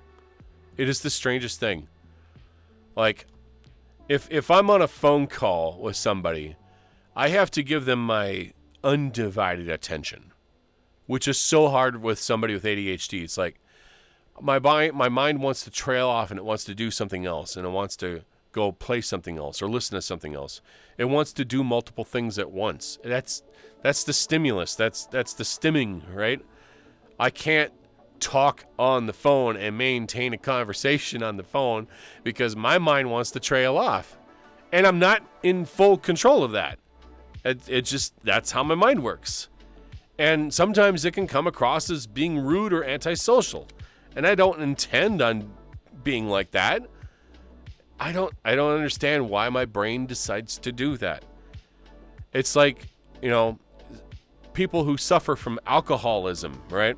It is the strangest thing. Like, if I'm on a phone call with somebody, I have to give them my undivided attention, which is so hard with somebody with ADHD. It's like my mind wants to trail off and it wants to do something else, and it wants to go play something else or listen to something else. It wants to do multiple things at once. That's the stimulus. That's the stimming, right? I can't talk on the phone and maintain a conversation on the phone because my mind wants to trail off, and I'm not in full control of that. It just, that's how my mind works. And sometimes it can come across as being rude or antisocial. And I don't intend on being like that. I don't understand why my brain decides to do that. It's like, people who suffer from alcoholism, right?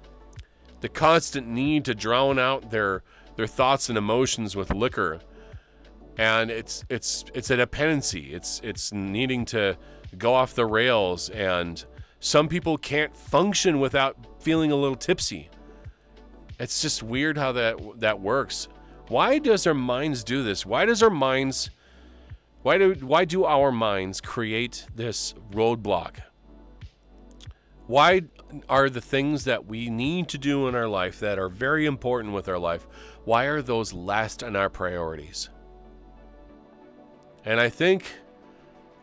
The constant need to drown out their thoughts and emotions with liquor. And it's a dependency. It's needing to go off the rails, and some people can't function without feeling a little tipsy. It's just weird how that works. Why does our minds do this? Why do our minds create this roadblock? Why are the things that we need to do in our life that are very important with our life, why are those last on our priorities? And I think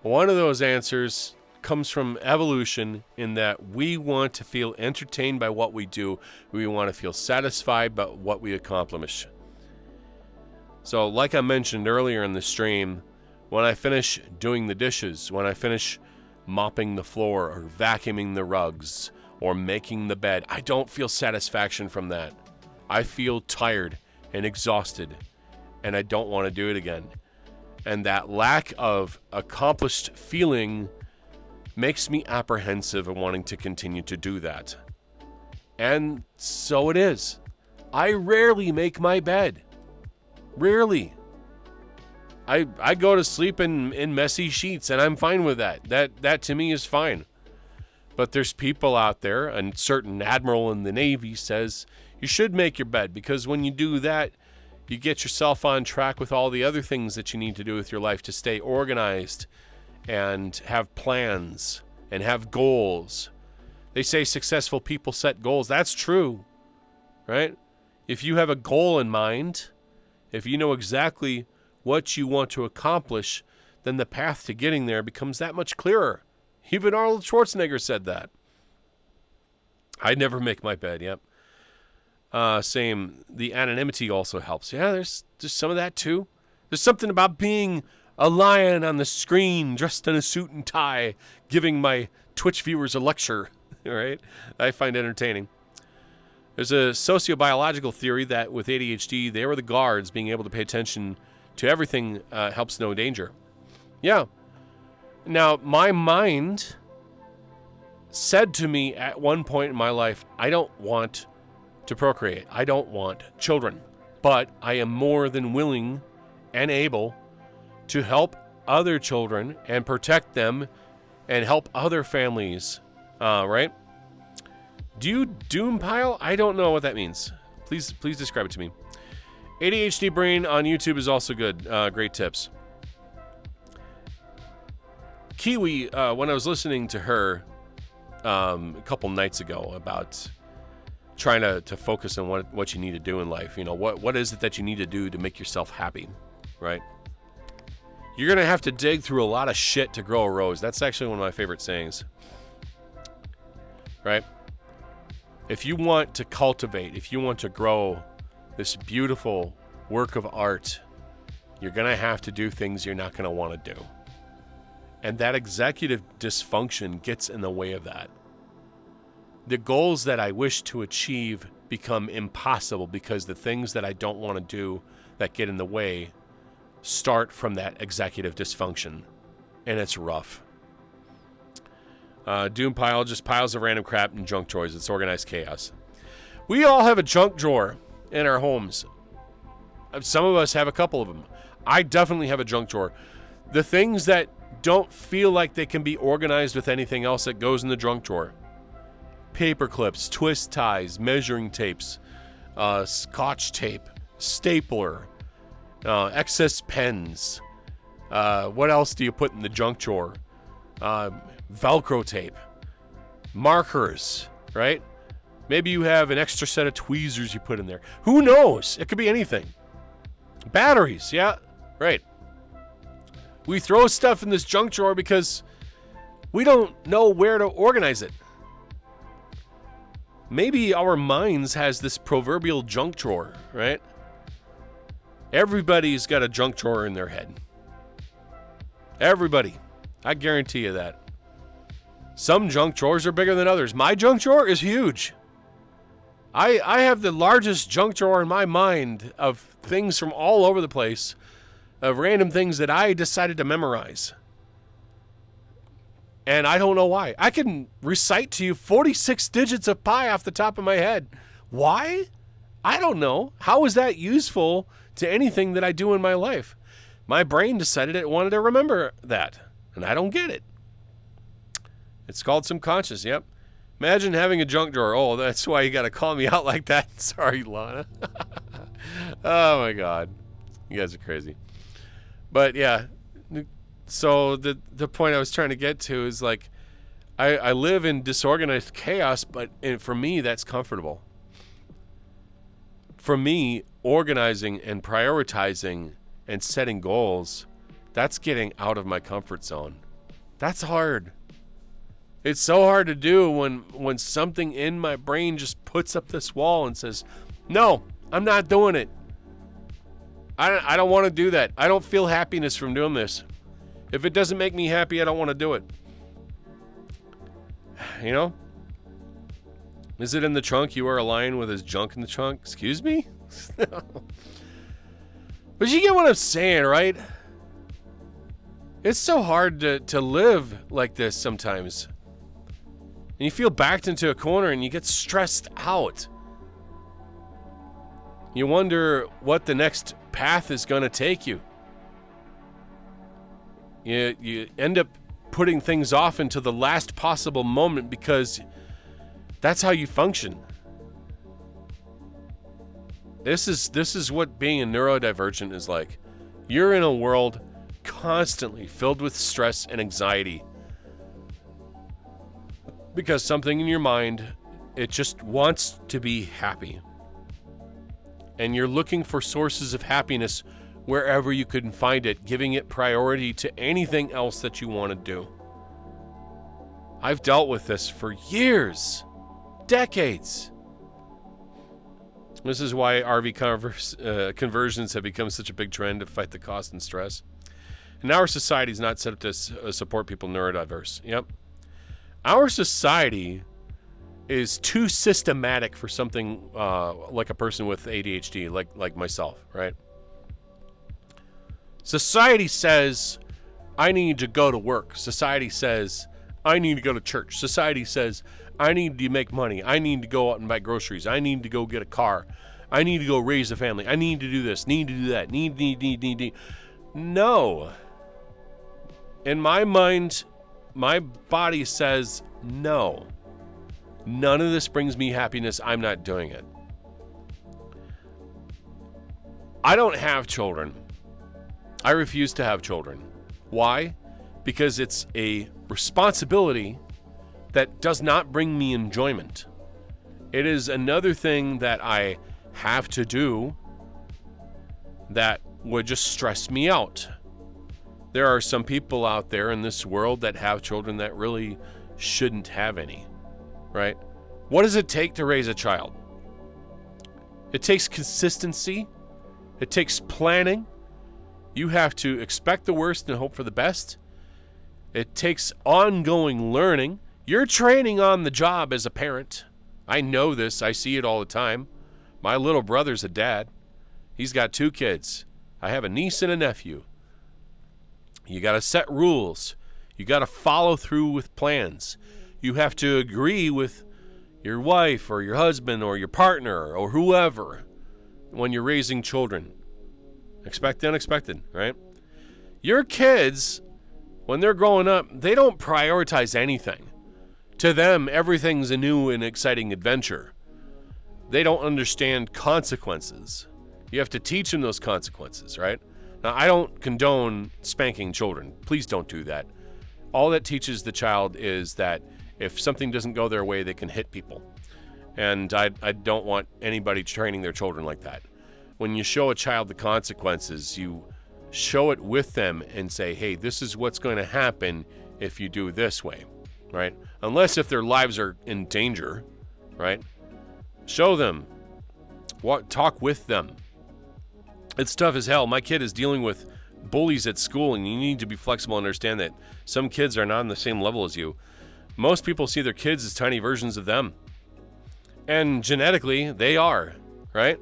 one of those answers comes from evolution, in that we want to feel entertained by what we do. We want to feel satisfied by what we accomplish. So like I mentioned earlier in the stream, when I finish doing the dishes, when I finish mopping the floor or vacuuming the rugs or making the bed, I don't feel satisfaction from that. I feel tired and exhausted, and I don't want to do it again. And that lack of accomplished feeling makes me apprehensive of wanting to continue to do that. And so it is. I rarely make my bed. Rarely. I go to sleep in messy sheets, and I'm fine with that. That to me is fine. But there's people out there, and certain admiral in the Navy says you should make your bed, because when you do that, you get yourself on track with all the other things that you need to do with your life to stay organized and have plans and have goals. They say successful people set goals. That's true, right? If you have a goal in mind, if you know exactly what you want to accomplish, then the path to getting there becomes that much clearer. Even Arnold Schwarzenegger said that. I never make my bed, yep. Same, the anonymity also helps. Yeah, there's some of that too. There's something about being a lion on the screen, dressed in a suit and tie, giving my Twitch viewers a lecture, right? I find entertaining. There's a sociobiological theory that with ADHD, they were the guards. Being able to pay attention to everything helps know danger. Yeah. Now, my mind said to me at one point in my life, I don't want to procreate. I don't want children. But I am more than willing and able to help other children and protect them and help other families, right? Do you doom pile? I don't know what that means. Please describe it to me. ADHD Brain on YouTube is also good. Great tips. Kiwi, when I was listening to her a couple nights ago about trying to focus on what you need to do in life, what is it that you need to do to make yourself happy, right? You're going to have to dig through a lot of shit to grow a rose. That's actually one of my favorite sayings, right? If you want to cultivate, if you want to grow this beautiful work of art, you're going to have to do things you're not going to want to do. And that executive dysfunction gets in the way of that. The goals that I wish to achieve become impossible because the things that I don't want to do that get in the way start from that executive dysfunction. And it's rough. Doom pile just piles of random crap and junk drawers. It's organized chaos. We all have a junk drawer in our homes. Some of us have a couple of them. I definitely have a junk drawer. The things that don't feel like they can be organized with anything else that goes in the junk drawer. Paper clips, twist ties, measuring tapes, scotch tape, stapler, excess pens. What else do you put in the junk drawer? Velcro tape, markers, right? Maybe you have an extra set of tweezers you put in there. Who knows? It could be anything. Batteries, yeah, right. We throw stuff in this junk drawer because we don't know where to organize it. Maybe our minds has this proverbial junk drawer, right? Everybody's got a junk drawer in their head. Everybody. I guarantee you that. Some junk drawers are bigger than others. My junk drawer is huge. I have the largest junk drawer in my mind of things from all over the place, of random things that I decided to memorize. And I don't know why. I can recite to you 46 digits of pi off the top of my head. Why? I don't know. How is that useful to anything that I do in my life? My brain decided it wanted to remember that, and I don't get it. It's called subconscious, yep. Imagine having a junk drawer. Oh, that's why you got to call me out like that. Sorry, Lana. Oh, my God. You guys are crazy. But, yeah. So the point I was trying to get to is, like, I live in disorganized chaos, but for me, that's comfortable. For me, organizing and prioritizing and setting goals, that's getting out of my comfort zone. That's hard. It's so hard to do when something in my brain just puts up this wall and says, no, I'm not doing it. I don't want to do that. I don't feel happiness from doing this. If it doesn't make me happy, I don't want to do it. You know? Is it in the trunk? You are a lion with his junk in the trunk? Excuse me? But you get what I'm saying, right? It's so hard to live like this sometimes. And you feel backed into a corner and you get stressed out. You wonder what the next path is going to take you. You end up putting things off into the last possible moment because that's how you function. This is what being a neurodivergent is like. You're in a world constantly filled with stress and anxiety. Because something in your mind, it just wants to be happy. And you're looking for sources of happiness wherever you can find it, giving it priority to anything else that you want to do. I've dealt with this for years, decades. This is why RV conversions have become such a big trend to fight the cost and stress. And our society is not set up to support people neurodiverse. Yep. Our society is too systematic for something like a person with ADHD, like myself, right? Society says, I need to go to work. Society says, I need to go to church. Society says, I need to make money. I need to go out and buy groceries. I need to go get a car. I need to go raise a family. I need to do this, need to do that, need. No. In my mind, my body says, no. None of this brings me happiness. I'm not doing it. I don't have children. I refuse to have children. Why? Because it's a responsibility that does not bring me enjoyment. It is another thing that I have to do that would just stress me out. There are some people out there in this world that have children that really shouldn't have any, right? What does it take to raise a child? It takes consistency. It takes planning. You have to expect the worst and hope for the best. It takes ongoing learning. You're training on the job as a parent. I know this. I see it all the time. My little brother's a dad. He's got 2 kids. I have a niece and a nephew. You got to set rules. You got to follow through with plans. You have to agree with your wife or your husband or your partner or whoever when you're raising children. Expect the unexpected, right? Your kids, when they're growing up, they don't prioritize anything. To them, everything's a new and exciting adventure. They don't understand consequences. You have to teach them those consequences, right? Now, I don't condone spanking children. Please don't do that. All that teaches the child is that if something doesn't go their way, they can hit people. And I don't want anybody training their children like that. When you show a child the consequences, you show it with them and say, hey, this is what's going to happen if you do this way, right? Unless if their lives are in danger, right? Show them. Talk with them. It's tough as hell. My kid is dealing with bullies at school, and you need to be flexible and understand that some kids are not on the same level as you. Most people see their kids as tiny versions of them. And genetically, they are, right?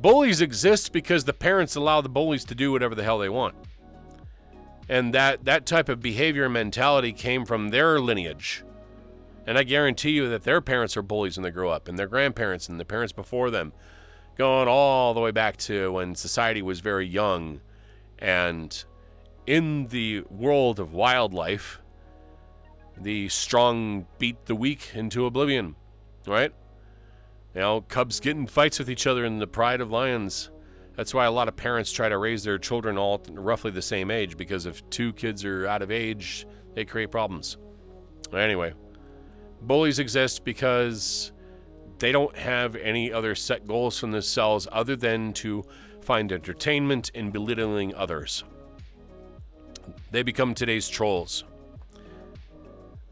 Bullies exist because the parents allow the bullies to do whatever the hell they want. And that type of behavior and mentality came from their lineage. And I guarantee you that their parents are bullies when they grow up, and their grandparents and the parents before them, going all the way back to when society was very young. And in the world of wildlife, the strong beat the weak into oblivion, right? You know, cubs get in fights with each other in the pride of lions. That's why a lot of parents try to raise their children all roughly the same age, because if two kids are out of age, they create problems. Anyway, bullies exist because they don't have any other set goals from themselves other than to find entertainment in belittling others. They become today's trolls.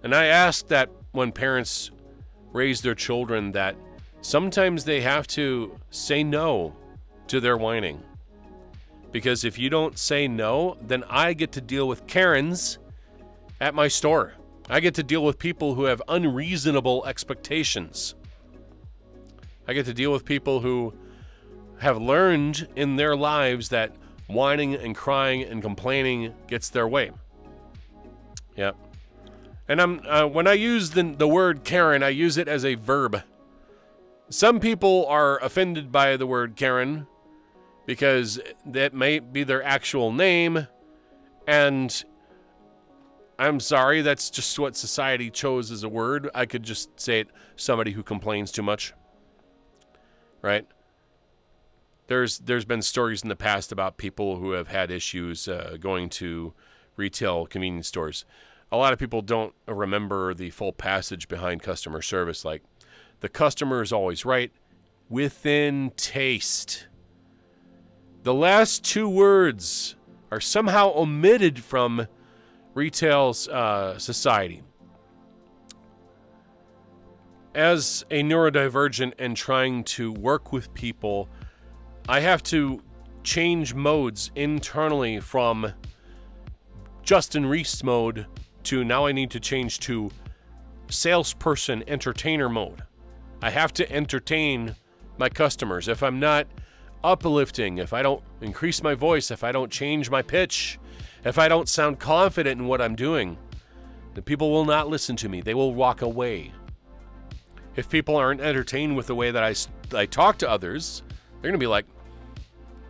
And I ask that when parents raise their children, that sometimes they have to say no to their whining. Because if you don't say no, then I get to deal with Karens at my store. I get to deal with people who have unreasonable expectations. I get to deal with people who have learned in their lives that whining and crying and complaining gets their way. Yep. And when I use the word Karen, I use it as a verb. Some people are offended by the word Karen because that may be their actual name, and I'm sorry, that's just what society chose as a word. I could just say it, somebody who complains too much, right? There's been stories in the past about people who have had issues going to retail convenience stores. A lot of people don't remember the full passage behind customer service, like the customer is always right within taste. The last two words are somehow omitted from retail's society. As a neurodivergent and trying to work with people, I have to change modes internally from Justin Reese mode to now I need to change to salesperson entertainer mode. I have to entertain my customers. If I'm not uplifting, if I don't increase my voice, if I don't change my pitch, if I don't sound confident in what I'm doing, then people will not listen to me. They will walk away. If people aren't entertained with the way that I talk to others, they're going to be like,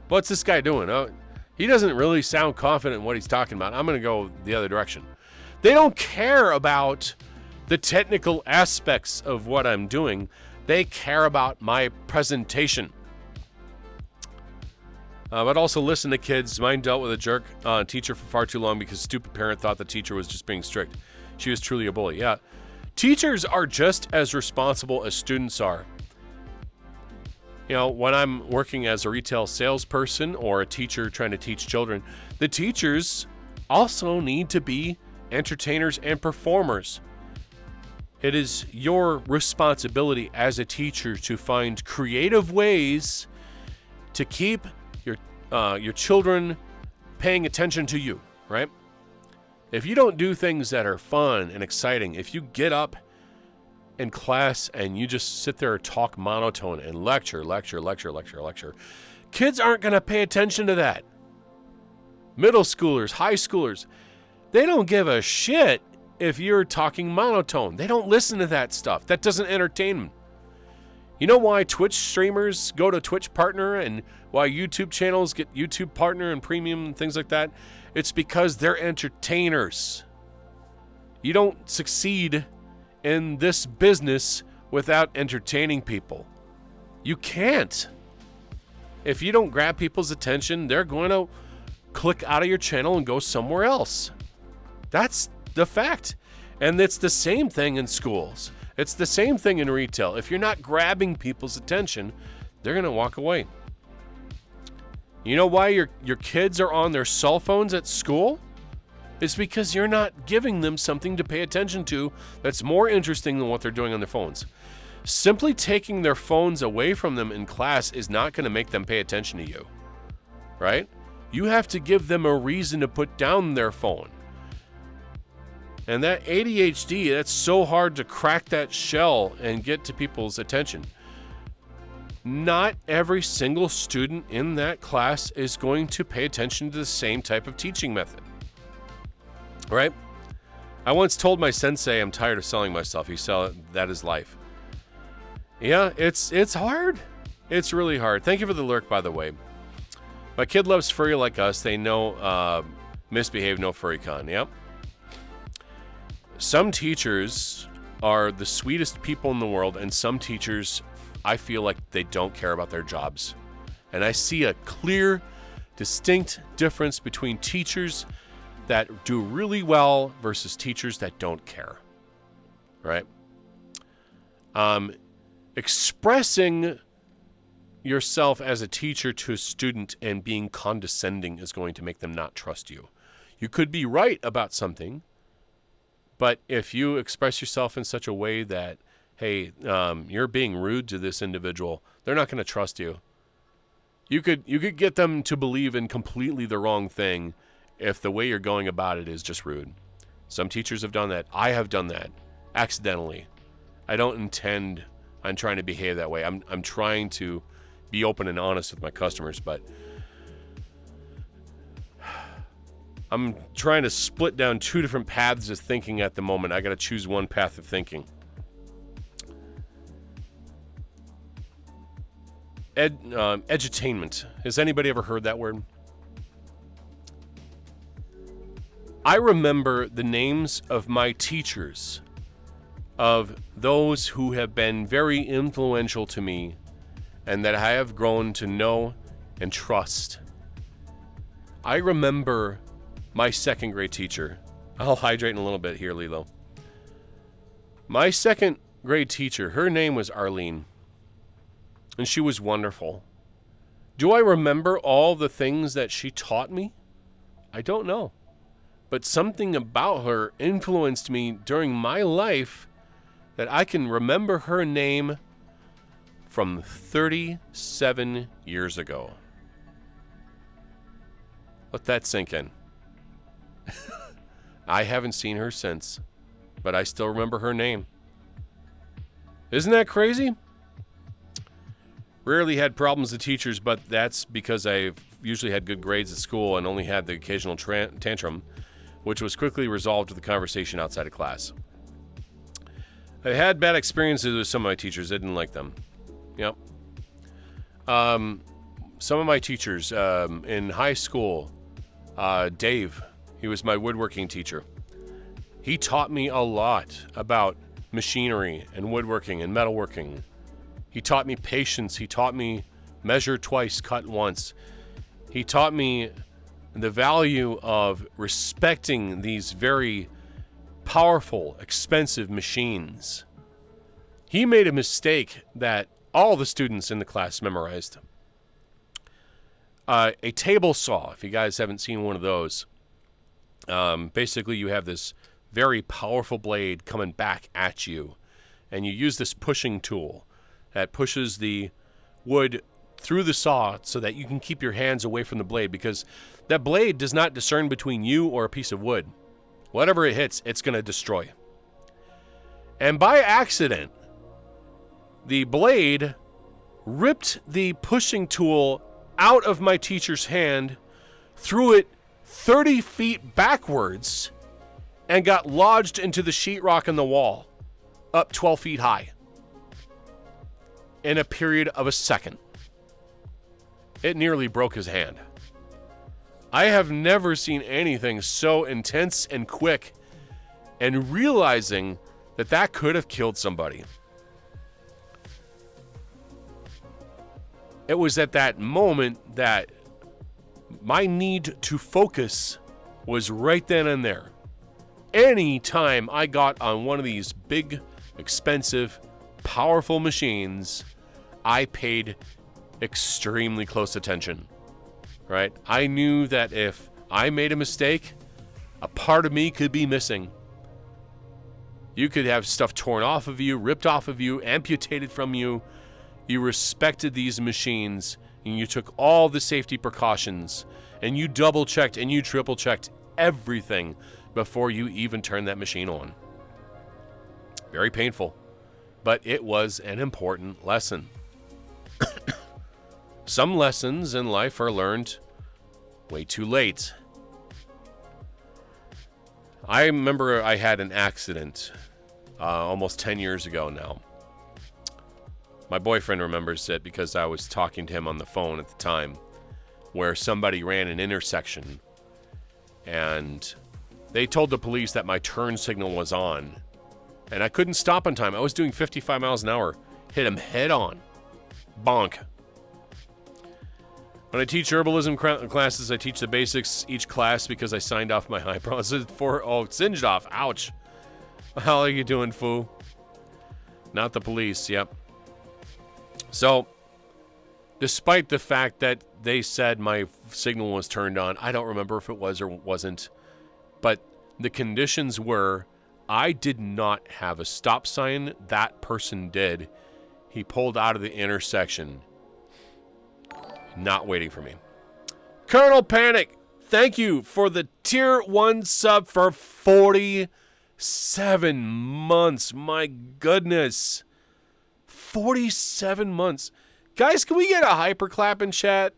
what's this guy doing? Oh, he doesn't really sound confident in what he's talking about. I'm going to go the other direction. They don't care about the technical aspects of what I'm doing. They care about my presentation. But also listen to kids. Mine dealt with a jerk teacher for far too long because stupid parent thought the teacher was just being strict. She was truly a bully. Yeah. Teachers are just as responsible as students are. You know, when I'm working as a retail salesperson or a teacher trying to teach children, the teachers also need to be entertainers and performers. It is your responsibility as a teacher to find creative ways to keep your children paying attention to you, right? If you don't do things that are fun and exciting, if you get up in class and you just sit there and talk monotone and lecture, kids aren't going to pay attention to that. Middle schoolers, high schoolers, they don't give a shit if you're talking monotone. They don't listen to that stuff. That doesn't entertain them. You know why Twitch streamers go to Twitch Partner and why YouTube channels get YouTube Partner and Premium and things like that? It's because they're entertainers. You don't succeed in this business without entertaining people. You can't. If you don't grab people's attention, they're going to click out of your channel and go somewhere else. That's the fact. And it's the same thing in schools. It's the same thing in retail. If you're not grabbing people's attention, they're going to walk away. You know why your kids are on their cell phones at school? It's because you're not giving them something to pay attention to that's more interesting than what they're doing on their phones. Simply taking their phones away from them in class is not going to make them pay attention to you, right? You have to give them a reason to put down their phone. And that ADHD, that's so hard to crack that shell and get to people's attention. Not every single student in that class is going to pay attention to the same type of teaching method. Right? I once told my sensei I'm tired of selling myself. He said that is life. Yeah, it's hard. It's really hard. Thank you for the lurk, by the way. My kid loves furry like us. They know misbehave, no furry con. Yep. Some teachers are the sweetest people in the world, and some teachers, I feel like they don't care about their jobs. And I see a clear, distinct difference between teachers that do really well versus teachers that don't care. Right? Expressing yourself as a teacher to a student and being condescending is going to make them not trust you. You could be right about something, but if you express yourself in such a way that, hey, you're being rude to this individual, they're not going to trust you. You could get them to believe in completely the wrong thing if the way you're going about it is just rude. Some teachers have done that. I have done that accidentally. I don't intend on trying to behave that way. I'm trying to be open and honest with my customers, but I'm trying to split down two different paths of thinking at the moment. I got to choose one path of thinking. Edutainment. Has anybody ever heard that word? I remember the names of my teachers, of those who have been very influential to me and that I have grown to know and trust. I remember my second grade teacher. I'll hydrate in a little bit here, Lilo. My second grade teacher, her name was Arlene, and she was wonderful. Do I remember all the things that she taught me? I don't know. But something about her influenced me during my life that I can remember her name from 37 years ago. Let that sink in. I haven't seen her since, but I still remember her name. Isn't that crazy? Rarely had problems with teachers, but that's because I've usually had good grades at school and only had the occasional tantrum, which was quickly resolved with a conversation outside of class. I had bad experiences with some of my teachers. I didn't like them. Yep. Some of my teachers in high school, Dave, he was my woodworking teacher. He taught me a lot about machinery and woodworking and metalworking. He taught me patience. He taught me measure twice, cut once. He taught me the value of respecting these very powerful, expensive machines. He made a mistake that all the students in the class memorized. A table saw, if you guys haven't seen one of those, basically you have this very powerful blade coming back at you, and you use this pushing tool that pushes the wood through the saw so that you can keep your hands away from the blade, because that blade does not discern between you or a piece of wood. Whatever it hits, it's going to destroy. And by accident, the blade ripped the pushing tool out of my teacher's hand, threw it 30 feet backwards, and got lodged into the sheetrock in the wall, up 12 feet high, in a period of a second. It nearly broke his hand. I have never seen anything so intense and quick, and realizing that that could have killed somebody. It was at that moment that my need to focus was right then and there. Any time I got on one of these big, expensive, powerful machines, I paid extremely close attention, right? I knew that if I made a mistake, a part of me could be missing. You could have stuff torn off of you, ripped off of you, amputated from you. You respected these machines, and you took all the safety precautions, and you double-checked and you triple-checked everything before you even turned that machine on. Very painful, but it was an important lesson. Some lessons in life are learned way too late. I remember I had an accident almost 10 years ago now. My boyfriend remembers it because I was talking to him on the phone at the time, where somebody ran an intersection and they told the police that my turn signal was on and I couldn't stop on time. I was doing 55 miles an hour. Hit him head on. Bonk. When I teach herbalism classes, I teach the basics each class because I signed off my eyebrows singed off. Ouch. How are you doing, foo? Not the police, yep. So, despite the fact that they said my signal was turned on, I don't remember if it was or wasn't, but the conditions were I did not have a stop sign. That person did. He pulled out of the intersection, not waiting for me. Colonel Panic, thank you for the tier 1 sub for 47 months. My goodness. 47 months. Guys, can we get a hyperclap in chat?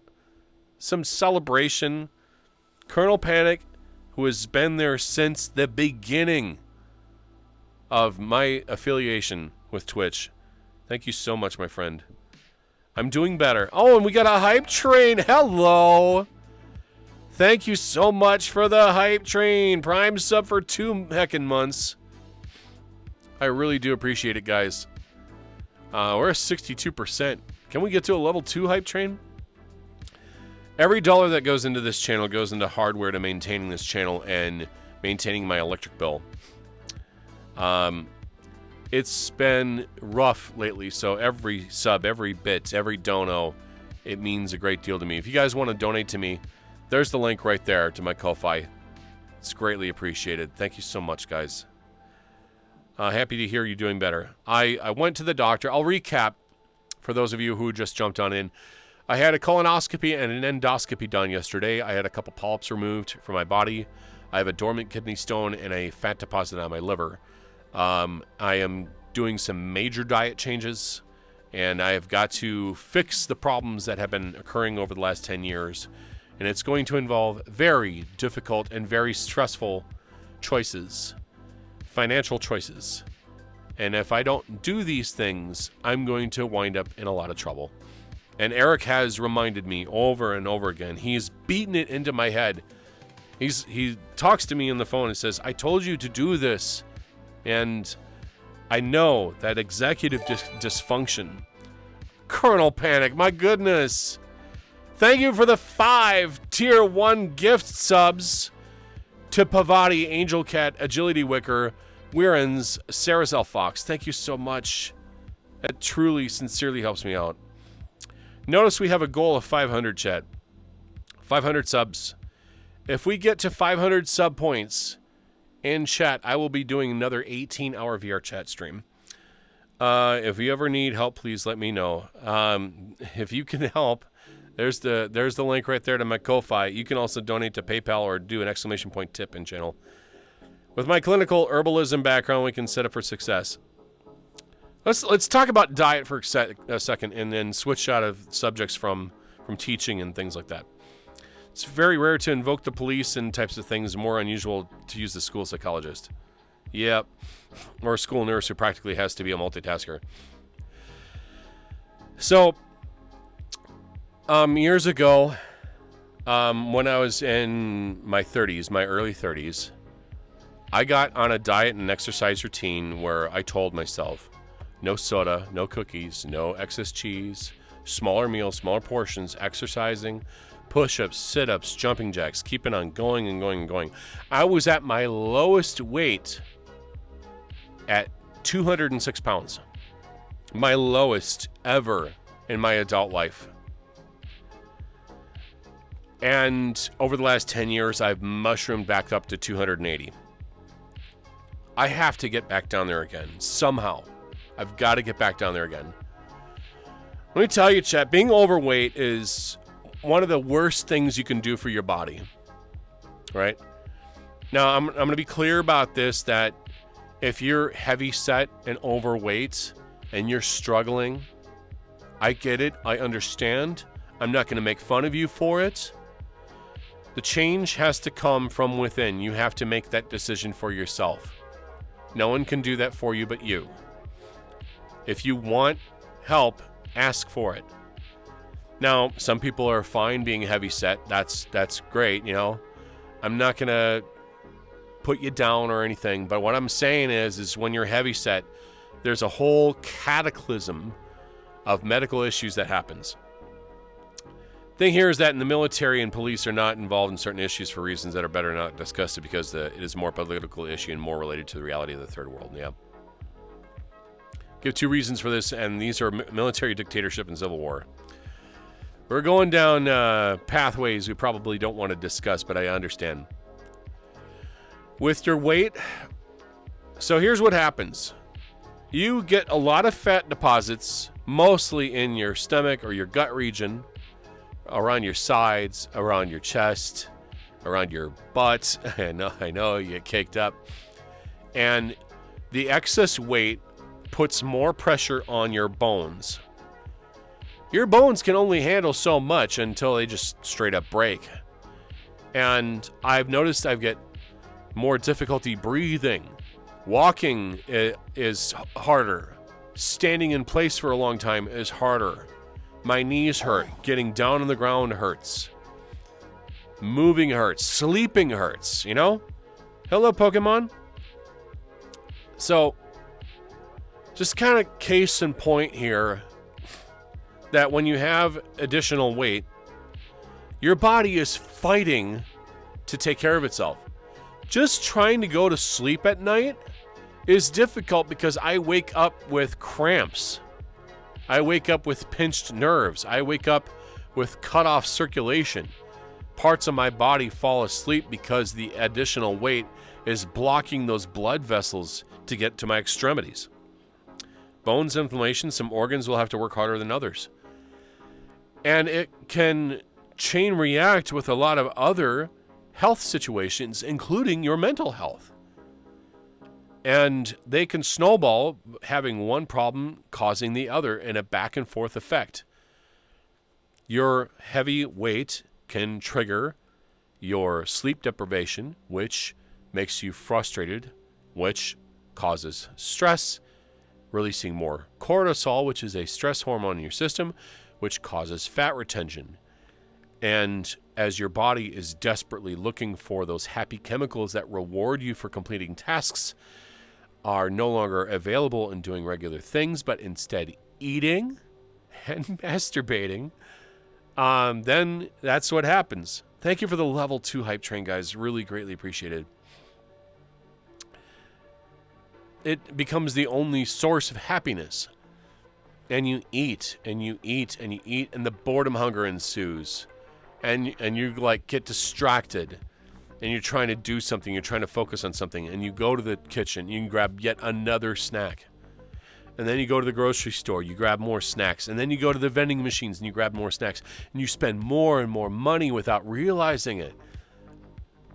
Some celebration. Colonel Panic, who has been there since the beginning of my affiliation with Twitch. Thank you so much, my friend. I'm doing better. Oh, and we got a hype train. Hello. Thank you so much for the hype train. Prime sub for 2 heckin' months. I really do appreciate it, guys. We're at 62%. Can we get to a level 2 hype train? Every dollar that goes into this channel goes into hardware to maintaining this channel and maintaining my electric bill. It's been rough lately, so every sub, every bit, every dono, it means a great deal to me. If you guys want to donate to me, there's the link right there to my Ko-Fi. It's greatly appreciated. Thank you so much, guys. Happy to hear you doing better. I went to the doctor. I'll recap for those of you who just jumped on in. I had a colonoscopy and an endoscopy done yesterday. I had a couple polyps removed from my body. I have a dormant kidney stone and a fat deposit on my liver. I am doing some major diet changes, and I have got to fix the problems that have been occurring over the last 10 years. And it's going to involve very difficult and very stressful choices. Financial choices. And if I don't do these things, I'm going to wind up in a lot of trouble. And Eric has reminded me over and over again. He's beaten it into my head. He talks to me on the phone and says, I told you to do this. And I know that executive dysfunction. Colonel Panic, my goodness. Thank you for the 5 tier 1 gift subs to Pavati, Angel Cat, Agility Wicker, Weirens, Sarazel Fox. Thank you so much. That truly, sincerely helps me out. Notice we have a goal of 500, chat. 500 subs. If we get to 500 sub points in chat, I will be doing another 18-hour VR chat stream. If you ever need help, please let me know. If you can help, there's the link right there to my Ko-Fi. You can also donate to PayPal or do an exclamation point tip in channel. With my clinical herbalism background, we can set up for success. Let's talk about diet for a second, and then switch out of subjects from teaching and things like that. It's very rare to invoke the police and types of things. More unusual to use the school psychologist. Yep, or a school nurse who practically has to be a multitasker. So, years ago, when I was in my 30s, my early 30s, I got on a diet and exercise routine where I told myself, no soda, no cookies, no excess cheese, smaller meals, smaller portions, exercising, push-ups, sit-ups, jumping jacks, keeping on going and going and going. I was at my lowest weight at 206 pounds. My lowest ever in my adult life. And over the last 10 years, I've mushroomed back up to 280. I have to get back down there again, somehow. I've got to get back down there again. Let me tell you, chat, being overweight is one of the worst things you can do for your body, right? Now, I'm going to be clear about this, that if you're heavy set and overweight and you're struggling, I get it. I understand. I'm not going to make fun of you for it. The change has to come from within. You have to make that decision for yourself. No one can do that for you but you. If you want help, ask for it. Now, some people are fine being heavy set. That's great, you know. I'm not going to put you down or anything, but what I'm saying is when you're heavy set, there's a whole cataclysm of medical issues that happens. Thing here is that in the military and police are not involved in certain issues for reasons that are better not discussed because it is a more political issue and more related to the reality of the third world. Yeah. Give two reasons for this, and these are military dictatorship and civil war. We're going down pathways we probably don't want to discuss, but I understand. With your weight, so here's what happens. You get a lot of fat deposits, mostly in your stomach or your gut region, around your sides, around your chest, around your butt. I know, you get caked up. And the excess weight puts more pressure on your bones. Your bones can only handle so much until they just straight up break. And I've noticed I get more difficulty breathing. Walking is harder. Standing in place for a long time is harder. My knees hurt. Getting down on the ground hurts. Moving hurts. Sleeping hurts, you know? Hello, Pokemon. So, just kind of case in point here, that when you have additional weight, your body is fighting to take care of itself. Just trying to go to sleep at night is difficult because I wake up with cramps. I wake up with pinched nerves. I wake up with cut off circulation. Parts of my body fall asleep because the additional weight is blocking those blood vessels to get to my extremities. Bones inflammation, some organs will have to work harder than others. And it can chain react with a lot of other health situations, including your mental health. And they can snowball, having one problem causing the other in a back and forth effect. Your heavy weight can trigger your sleep deprivation, which makes you frustrated, which causes stress, releasing more cortisol, which is a stress hormone in your system, which causes fat retention. And as your body is desperately looking for those happy chemicals that reward you for completing tasks, are no longer available in doing regular things, but instead eating and masturbating, then that's what happens. Thank you for the level 2 hype train, guys. Really greatly appreciated. It becomes the only source of happiness. And you eat, and you eat, and you eat, and the boredom hunger ensues. And you like get distracted. And you're trying to do something, you're trying to focus on something, and you go to the kitchen, you can grab yet another snack. And then you go to the grocery store, you grab more snacks. And then you go to the vending machines and you grab more snacks. And you spend more and more money without realizing it.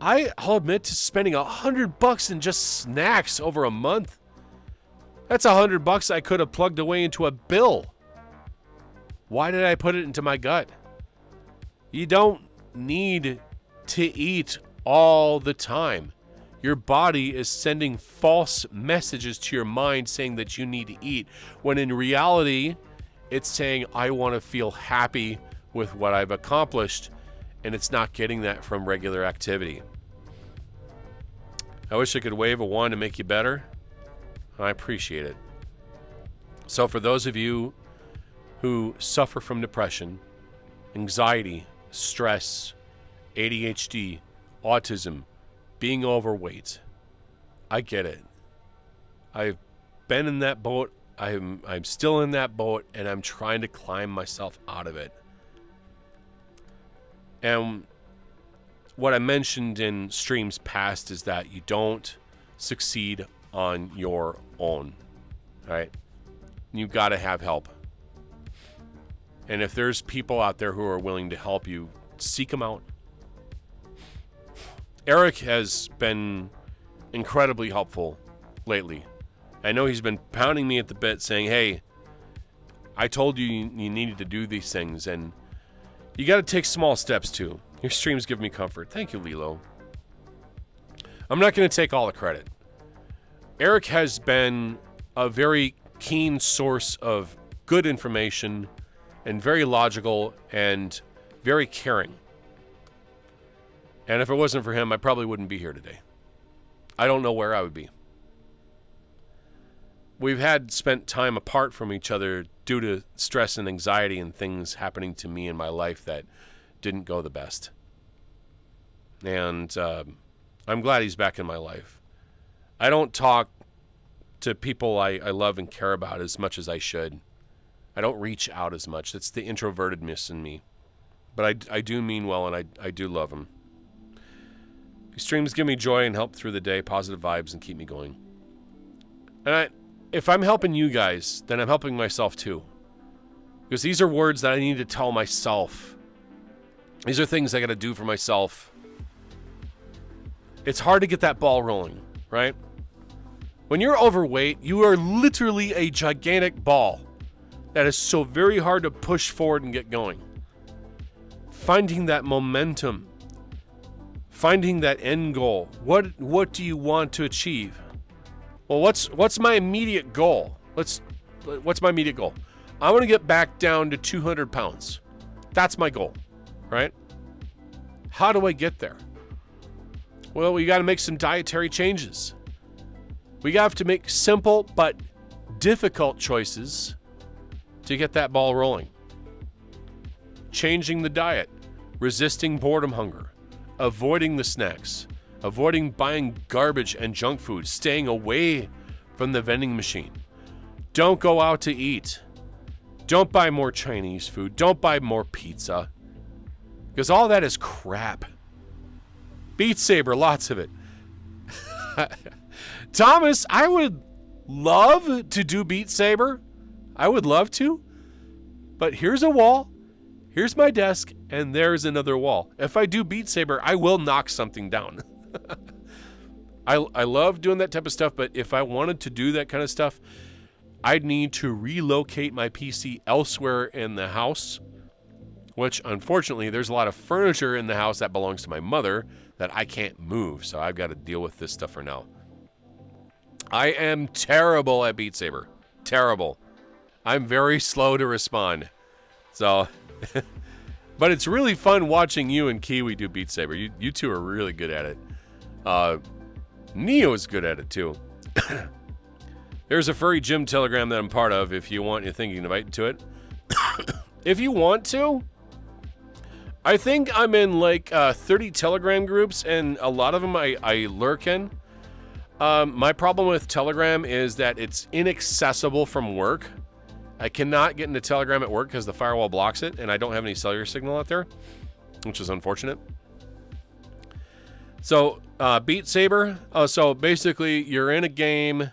I'll admit to spending $100 in just snacks over a month. That's $100 I could have plugged away into a bill. Why did I put it into my gut? You don't need to eat all the time. Your body is sending false messages to your mind saying that you need to eat, when in reality, it's saying, I want to feel happy with what I've accomplished, and it's not getting that from regular activity. I wish I could wave a wand to make you better. I appreciate it. So for those of you who suffer from depression, anxiety, stress, ADHD, autism, being overweight, I get it. I've been in that boat. I'm still in that boat, and I'm trying to climb myself out of it. And what I mentioned in streams past is that you don't succeed on your own, right? You've got to have help. And if there's people out there who are willing to help you, seek them out. Eric has been incredibly helpful lately. I know he's been pounding me at the bit saying, hey, I told you you needed to do these things, and you got to take small steps too. Your streams give me comfort. Thank you, Lilo. I'm not going to take all the credit. Eric has been a very keen source of good information and very logical and very caring. And if it wasn't for him, I probably wouldn't be here today. I don't know where I would be. We've had spent time apart from each other due to stress and anxiety and things happening to me in my life that didn't go the best. And I'm glad he's back in my life. I don't talk to people I love and care about as much as I should. I don't reach out as much. That's the introvertedness in me. But I do mean well, and I do love him. These streams give me joy and help through the day, positive vibes, and keep me going. And if I'm helping you guys, then I'm helping myself too. Because these are words that I need to tell myself. These are things I got to do for myself. It's hard to get that ball rolling, right? When you're overweight, you are literally a gigantic ball that is so very hard to push forward and get going. Finding that momentum, finding that end goal. What do you want to achieve? Well, what's my immediate goal? What's my immediate goal? I want to get back down to 200 pounds. That's my goal, right? How do I get there? Well, we got to make some dietary changes. We have to make simple but difficult choices to get that ball rolling. Changing the diet, resisting boredom hunger, avoiding the snacks, avoiding buying garbage and junk food, staying away from the vending machine. Don't go out to eat. Don't buy more Chinese food. Don't buy more pizza. Because all that is crap. Beat Saber, lots of it. Thomas, I would love to do Beat Saber. I would love to. But here's a wall. Here's my desk. And there's another wall. If I do Beat Saber, I will knock something down. I love doing that type of stuff. But if I wanted to do that kind of stuff, I'd need to relocate my PC elsewhere in the house. Which, unfortunately, there's a lot of furniture in the house that belongs to my mother that I can't move. So I've got to deal with this stuff for now. I am terrible at Beat Saber. Terrible. I'm very slow to respond. So, but it's really fun watching you and Kiwi do Beat Saber. You two are really good at it. Neo is good at it too. There's a furry gym telegram that I'm part of if you want, you're thinking of inviting to it. If you want to, I think I'm in like 30 Telegram groups, and a lot of them I lurk in. My problem with Telegram is that it's inaccessible from work. I cannot get into Telegram at work because the firewall blocks it, and I don't have any cellular signal out there, which is unfortunate. So, Beat Saber. So basically, you're in a game,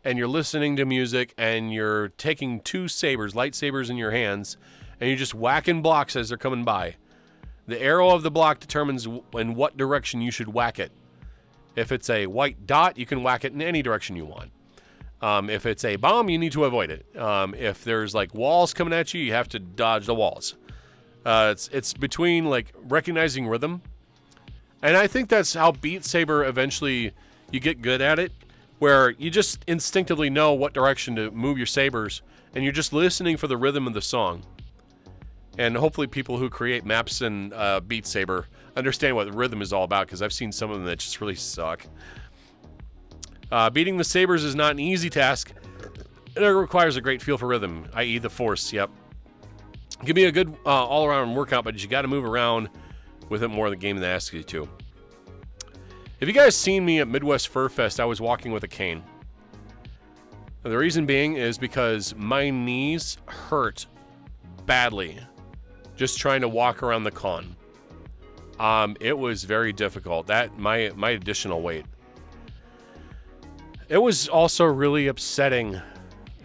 and you're listening to music, and you're taking two sabers, lightsabers in your hands, and you're just whacking blocks as they're coming by. The arrow of the block determines in what direction you should whack it. If it's a white dot, you can whack it in any direction you want. If it's a bomb, you need to avoid it. If there's like walls coming at you, you have to dodge the walls. It's between like recognizing rhythm. And I think that's how Beat Saber eventually you get good at it, where you just instinctively know what direction to move your sabers, and you're just listening for the rhythm of the song. And hopefully people who create maps in Beat Saber understand what the rhythm is all about, because I've seen some of them that just really suck. Beating the sabers is not an easy task. It requires a great feel for rhythm, i.e. the force, yep. It can be a good all-around workout, but you got to move around with it more than the game that asks you to. If you guys seen me at Midwest Fur Fest, I was walking with a cane. The reason being is because my knees hurt badly just trying to walk around the con. It was very difficult. That my additional weight. It was also really upsetting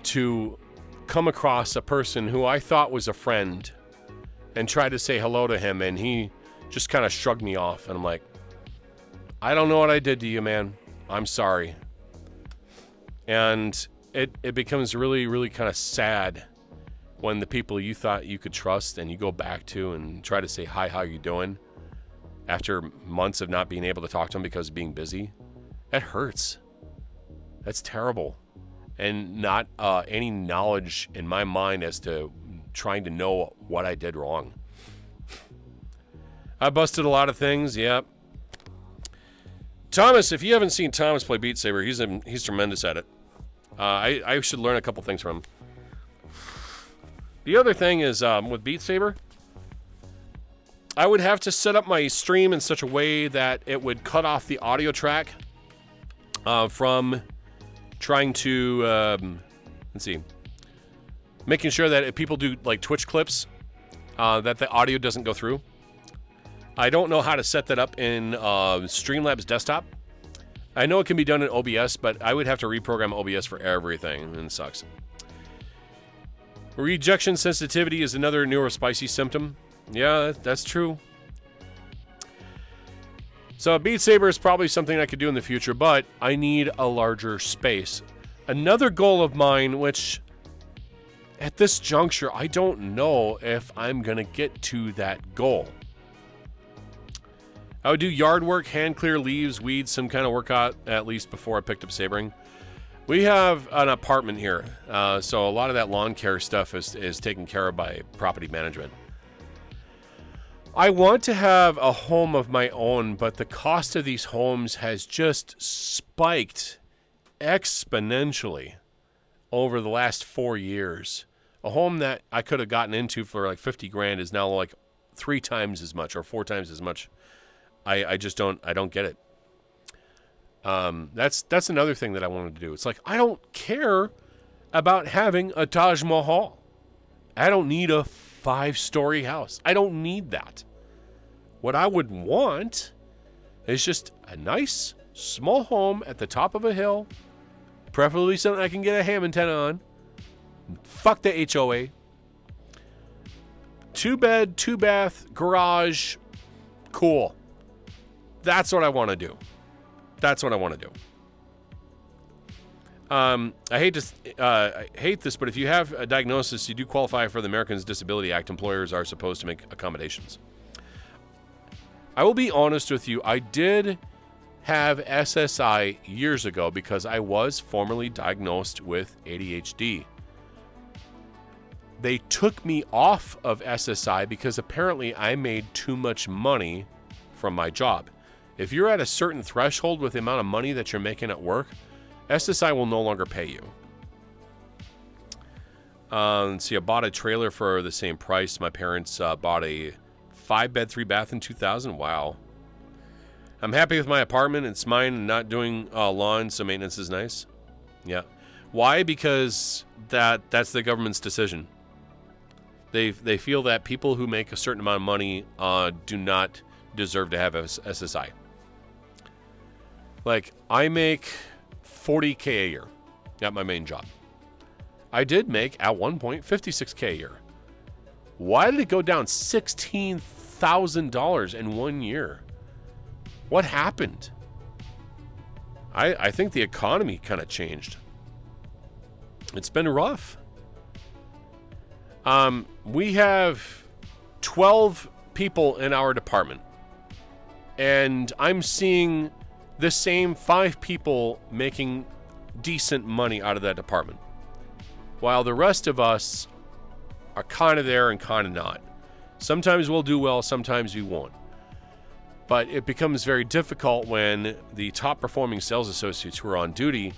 to come across a person who I thought was a friend and try to say hello to him, and he just kind of shrugged me off, and I'm like, I don't know what I did to you, man. I'm sorry. And it becomes really, really kind of sad when the people you thought you could trust and you go back to and try to say, hi, how you doing? after months of not being able to talk to them because of being busy. That hurts. That's terrible. And not any knowledge in my mind as to trying to know what I did wrong. I busted a lot of things, yep. Thomas, if you haven't seen Thomas play Beat Saber, he's tremendous at it. I should learn a couple things from him. The other thing is, with Beat Saber, I would have to set up my stream in such a way that it would cut off the audio track from trying to, making sure that if people do like Twitch clips, that the audio doesn't go through. I don't know how to set that up in Streamlabs desktop. I know it can be done in OBS, but I would have to reprogram OBS for everything, and it sucks. Rejection sensitivity is another neurospicy symptom. Yeah, that's true. So Beat Saber is probably something I could do in the future, but I need a larger space. Another goal of mine, which at this juncture, I don't know if I'm going to get to that goal. I would do yard work, hand clear leaves, weeds, some kind of workout, at least before I picked up sabering. We have an apartment here, so a lot of that lawn care stuff is taken care of by property management. I want to have a home of my own, but the cost of these homes has just spiked exponentially over the last 4 years. A home that I could have gotten into for like 50 grand is now like 3 times as much or 4 times as much. I just don't get it. That's another thing that I wanted to do. It's like, I don't care about having a Taj Mahal. I don't need a 5-story house. I don't need that. What I would want is just a nice small home at the top of a hill, preferably something I can get a ham antenna on. Fuck the HOA. 2-bed, 2-bath, garage. Cool. That's what I want to do. That's what I want to do. I hate this, but if you have a diagnosis, you do qualify for the Americans with Disability Act. Employers are supposed to make accommodations. I will be honest with you. I did have SSI years ago because I was formerly diagnosed with ADHD. They took me off of SSI because apparently I made too much money from my job. If you're at a certain threshold with the amount of money that you're making at work, SSI will no longer pay you. Let's see, I bought a trailer for the same price. My parents bought a 5-bed, 3-bath in 2000. Wow. I'm happy with my apartment. It's mine and not doing lawn, so maintenance is nice. Yeah. Why? Because that's the government's decision. They feel that people who make a certain amount of money do not deserve to have SSI. Like, I make $40K a year at my main job. I did make, at one point, $56K a year. Why did it go down $16,000 in 1 year? What happened? I think the economy kind of changed. It's been rough. We have 12 people in our department. And I'm seeing the same 5 people making decent money out of that department, while the rest of us are kind of there and kind of not. Sometimes we'll do well, sometimes we won't. But it becomes very difficult when the top performing sales associates who are on duty,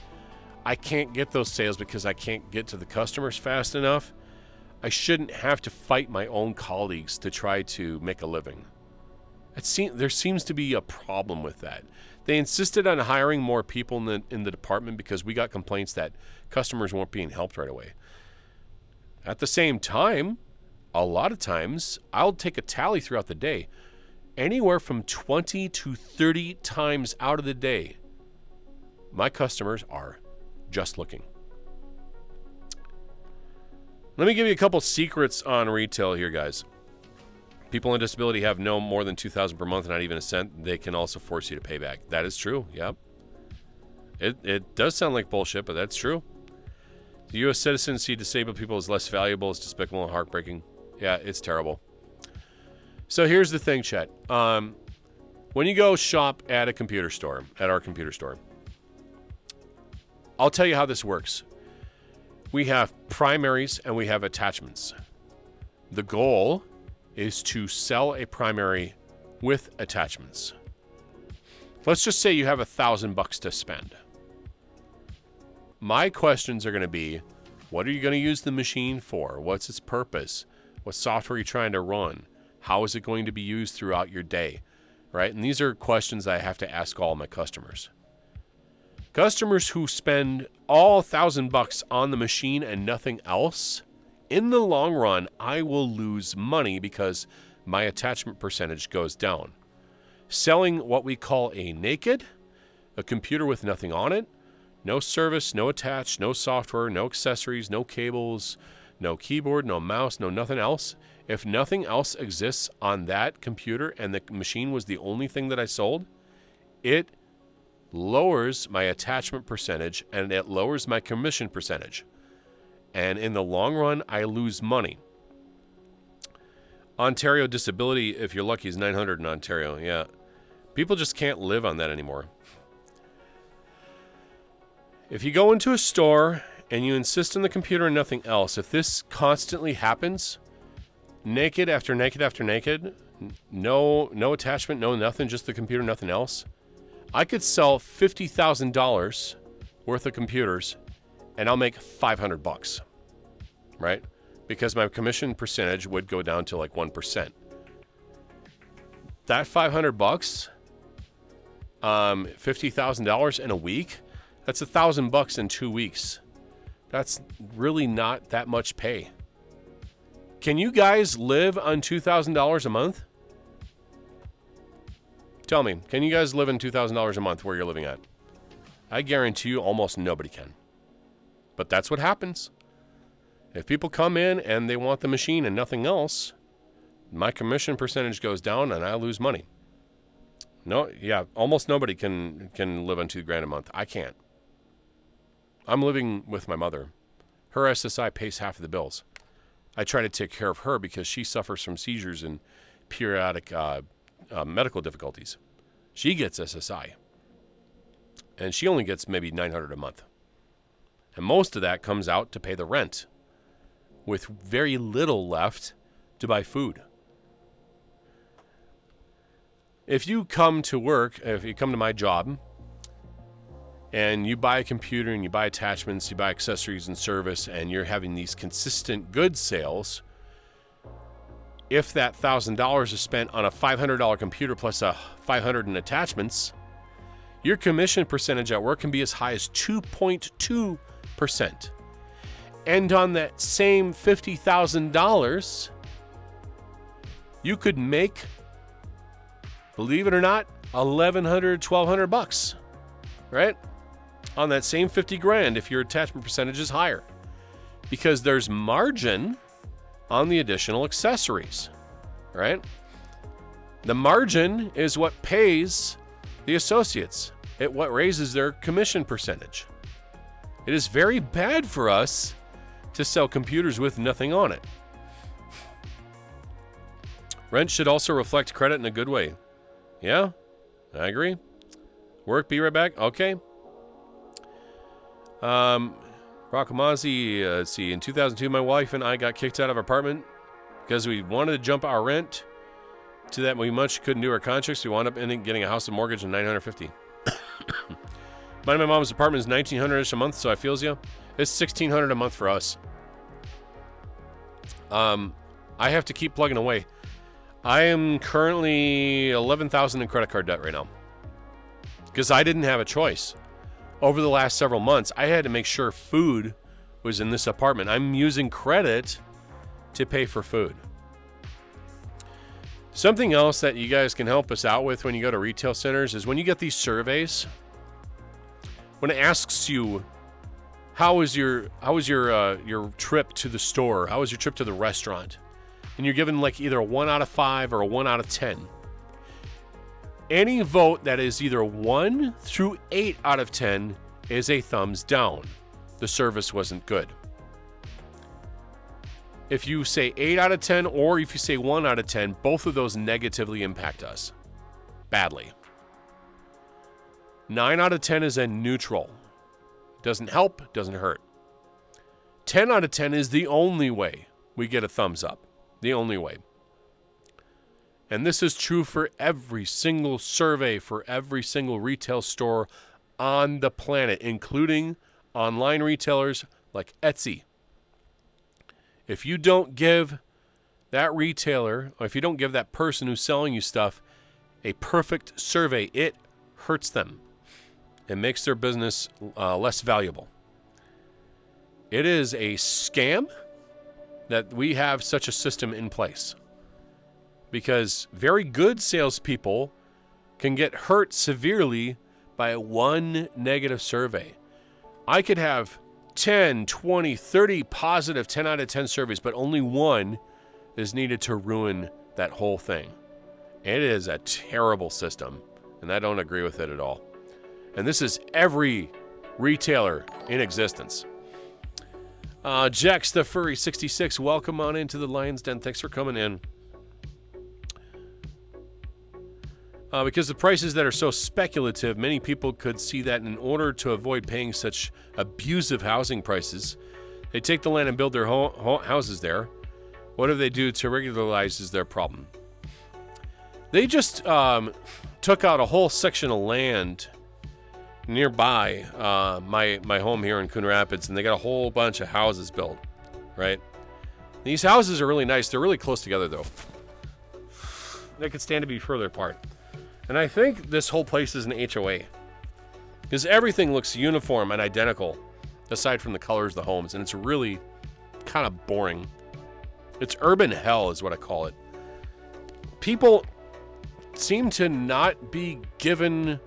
I can't get those sales because I can't get to the customers fast enough. I shouldn't have to fight my own colleagues to try to make a living. There seems to be a problem with that. They insisted on hiring more people in the department because we got complaints that customers weren't being helped right away. At the same time, a lot of times, I'll take a tally throughout the day. Anywhere from 20 to 30 times out of the day, my customers are just looking. Let me give you a couple secrets on retail here, guys. People on disability have no more than $2,000 per month, not even a cent. They can also force you to pay back. That is true. Yep. It does sound like bullshit, but that's true. The U.S. citizens see disabled people as less valuable. It's despicable and heartbreaking. Yeah, it's terrible. So here's the thing, Chet. When you go shop at a computer store, at our computer store, I'll tell you how this works. We have primaries and we have attachments. The goal is to sell a primary with attachments. Let's just say you have $1,000 to spend. My questions are going to be, what are you going to use the machine for? What's its purpose? What software are you trying to run? How is it going to be used throughout your day? Right? And these are questions I have to ask all my customers. Customers who spend all $1,000 on the machine and nothing else, in the long run, I will lose money because my attachment percentage goes down. Selling what we call a naked, a computer with nothing on it, no service, no attached, no software, no accessories, no cables, no keyboard, no mouse, no nothing else. If nothing else exists on that computer and the machine was the only thing that I sold, it lowers my attachment percentage and it lowers my commission percentage. And in the long run, I lose money. Ontario disability, if you're lucky, is $900 in Ontario. Yeah. People just can't live on that anymore. If you go into a store and you insist on the computer and nothing else, if this constantly happens, naked after naked after naked, no attachment, no nothing, just the computer, nothing else, I could sell $50,000 worth of computers and I'll make $500, right? Because my commission percentage would go down to like 1%. That $500, $50,000 in a week, that's $1,000 in 2 weeks. That's really not that much pay. Can you guys live on $2,000 a month? Tell me, can you guys live on $2,000 a month where you're living at? I guarantee you almost nobody can. But that's what happens. If people come in and they want the machine and nothing else, my commission percentage goes down and I lose money. No, yeah, almost nobody can live on $2,000 a month. I can't. I'm living with my mother. Her SSI pays half of the bills. I try to take care of her because she suffers from seizures and periodic medical difficulties. She gets SSI. And she only gets maybe $900 a month. And most of that comes out to pay the rent, with very little left to buy food. If you come to work, if you come to my job, and you buy a computer and you buy attachments, you buy accessories and service, and you're having these consistent good sales, if that $1,000 is spent on a $500 computer plus a $500 in attachments, your commission percentage at work can be as high as 2.2%. And on that same $50,000, you could make, believe it or not, $1,100, $1,200, right? On that same $50,000 if your attachment percentage is higher. Because there's margin on the additional accessories, right? The margin is what pays the associates. What raises their commission percentage. It is very bad for us to sell computers with nothing on it. Rent should also reflect credit in a good way. Yeah, I agree. Work, be right back. Okay. Rockamazi, let's see. In 2002, my wife and I got kicked out of our apartment because we wanted to jump our rent to that we much couldn't do our contracts. We wound up getting a house and mortgage in $950. Mine and my mom's apartment is $1,900-ish a month, so I feels you. It's $1,600 a month for us. I have to keep plugging away. I am currently $11,000 in credit card debt right now because I didn't have a choice. Over the last several months, I had to make sure food was in this apartment. I'm using credit to pay for food. Something else that you guys can help us out with when you go to retail centers is when you get these surveys, when it asks you, how was your trip to the store? How was your trip to the restaurant? And you're given like either a 1 out of 5 or a 1 out of 10. Any vote that is either 1 through 8 out of 10 is a thumbs down. The service wasn't good. If you say 8 out of 10 or if you say 1 out of 10, both of those negatively impact us. badly. 9 out of 10 is a neutral. Doesn't help, doesn't hurt. 10 out of 10 is the only way we get a thumbs up. The only way. And this is true for every single survey, for every single retail store on the planet, including online retailers like Etsy. If you don't give that retailer, or if you don't give that person who's selling you stuff a perfect survey, it hurts them. It makes their business less valuable. It is a scam that we have such a system in place, because very good salespeople can get hurt severely by one negative survey. I could have 10, 20, 30 positive 10 out of 10 surveys, but only one is needed to ruin that whole thing. It is a terrible system, and I don't agree with it at all. And this is every retailer in existence. Jex the Furry 66, welcome on into the Lion's Den. Thanks for coming in. Because the prices that are so speculative, many people could see that in order to avoid paying such abusive housing prices, they take the land and build their houses there. Whatever they do to regularize is their problem. They just took out a whole section of land nearby my home here in Coon Rapids, and they got a whole bunch of houses built, right? These houses are really nice. They're really close together, though. They could stand to be further apart. And I think this whole place is an HOA, because everything looks uniform and identical, aside from the colors of the homes, and it's really kind of boring. It's urban hell is what I call it. People seem to not be given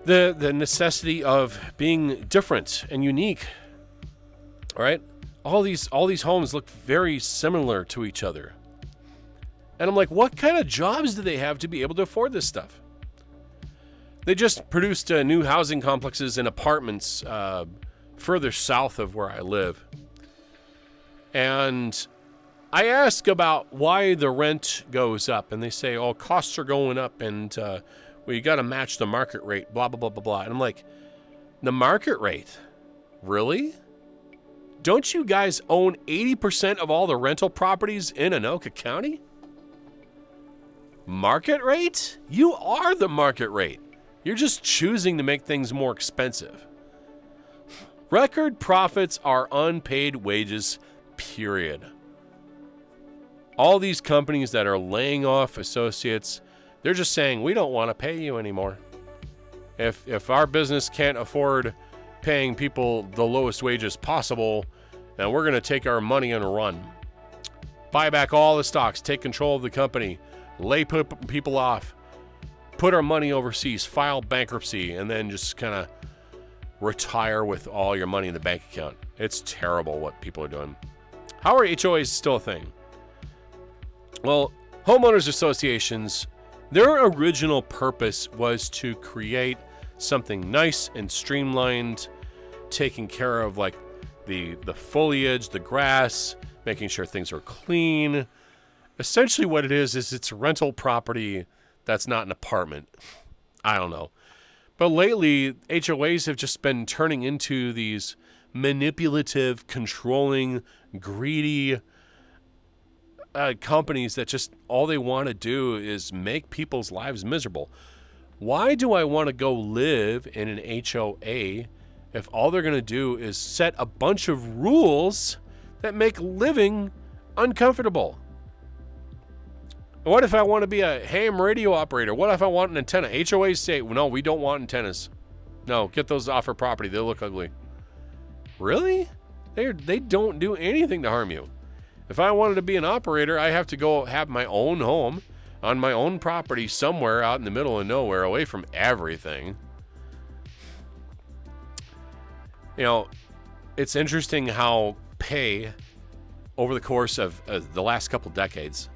the necessity of being different and unique. All right? All these homes look very similar to each other. And I'm like, what kind of jobs do they have to be able to afford this stuff? They just produced new housing complexes and apartments further south of where I live. And I ask about why the rent goes up, and they say, oh, costs are going up, and you got to match the market rate, blah, blah, blah, blah, blah. And I'm like, the market rate? Really? Don't you guys own 80% of all the rental properties in Anoka County? Market rate? You are the market rate. You're just choosing to make things more expensive. Record profits are unpaid wages, period. All these companies that are laying off associates, they're just saying, we don't want to pay you anymore. If our business can't afford paying people the lowest wages possible, then we're going to take our money and run. Buy back all the stocks, take control of the company, lay people off, put our money overseas, file bankruptcy, and then just kind of retire with all your money in the bank account. It's terrible what people are doing. How are HOAs still a thing? Well, homeowners associations, their original purpose was to create something nice and streamlined, taking care of like the foliage, the grass, making sure things are clean. Essentially what it is it's rental property that's not an apartment. I don't know. But lately, HOAs have just been turning into these manipulative, controlling, greedy companies that just all they want to do is make people's lives miserable. Why do I want to go live in an HOA if all they're going to do is set a bunch of rules that make living uncomfortable? What if I want to be a ham radio operator? What if I want an antenna? HOAs say, no, we don't want antennas. No, get those off our property. They look ugly. Really? They don't do anything to harm you. If I wanted to be an operator, I have to go have my own home on my own property somewhere out in the middle of nowhere, away from everything. You know, it's interesting how pay over the course of the last couple decades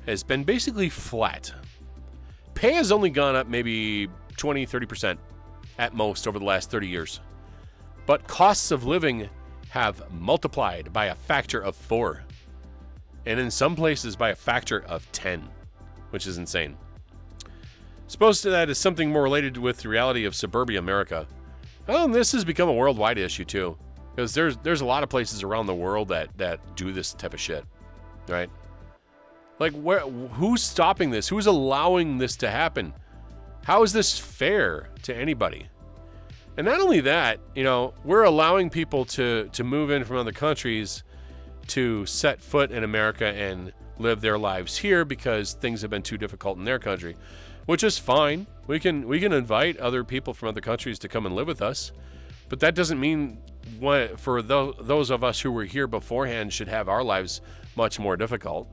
has been basically flat. Pay has only gone up maybe 20, 30% at most over the last 30 years. But costs of living have multiplied by a factor of 4. And in some places by a factor of 10, which is insane. Supposed to that is something more related with the reality of suburbia America. Oh, this has become a worldwide issue too, because there's a lot of places around the world that do this type of shit, right? Like, who's stopping this? Who's allowing this to happen? How is this fair to anybody? And not only that, we're allowing people to move in from other countries to set foot in America and live their lives here because things have been too difficult in their country, which is fine. We can invite other people from other countries to come and live with us, but that doesn't mean for those of us who were here beforehand should have our lives much more difficult.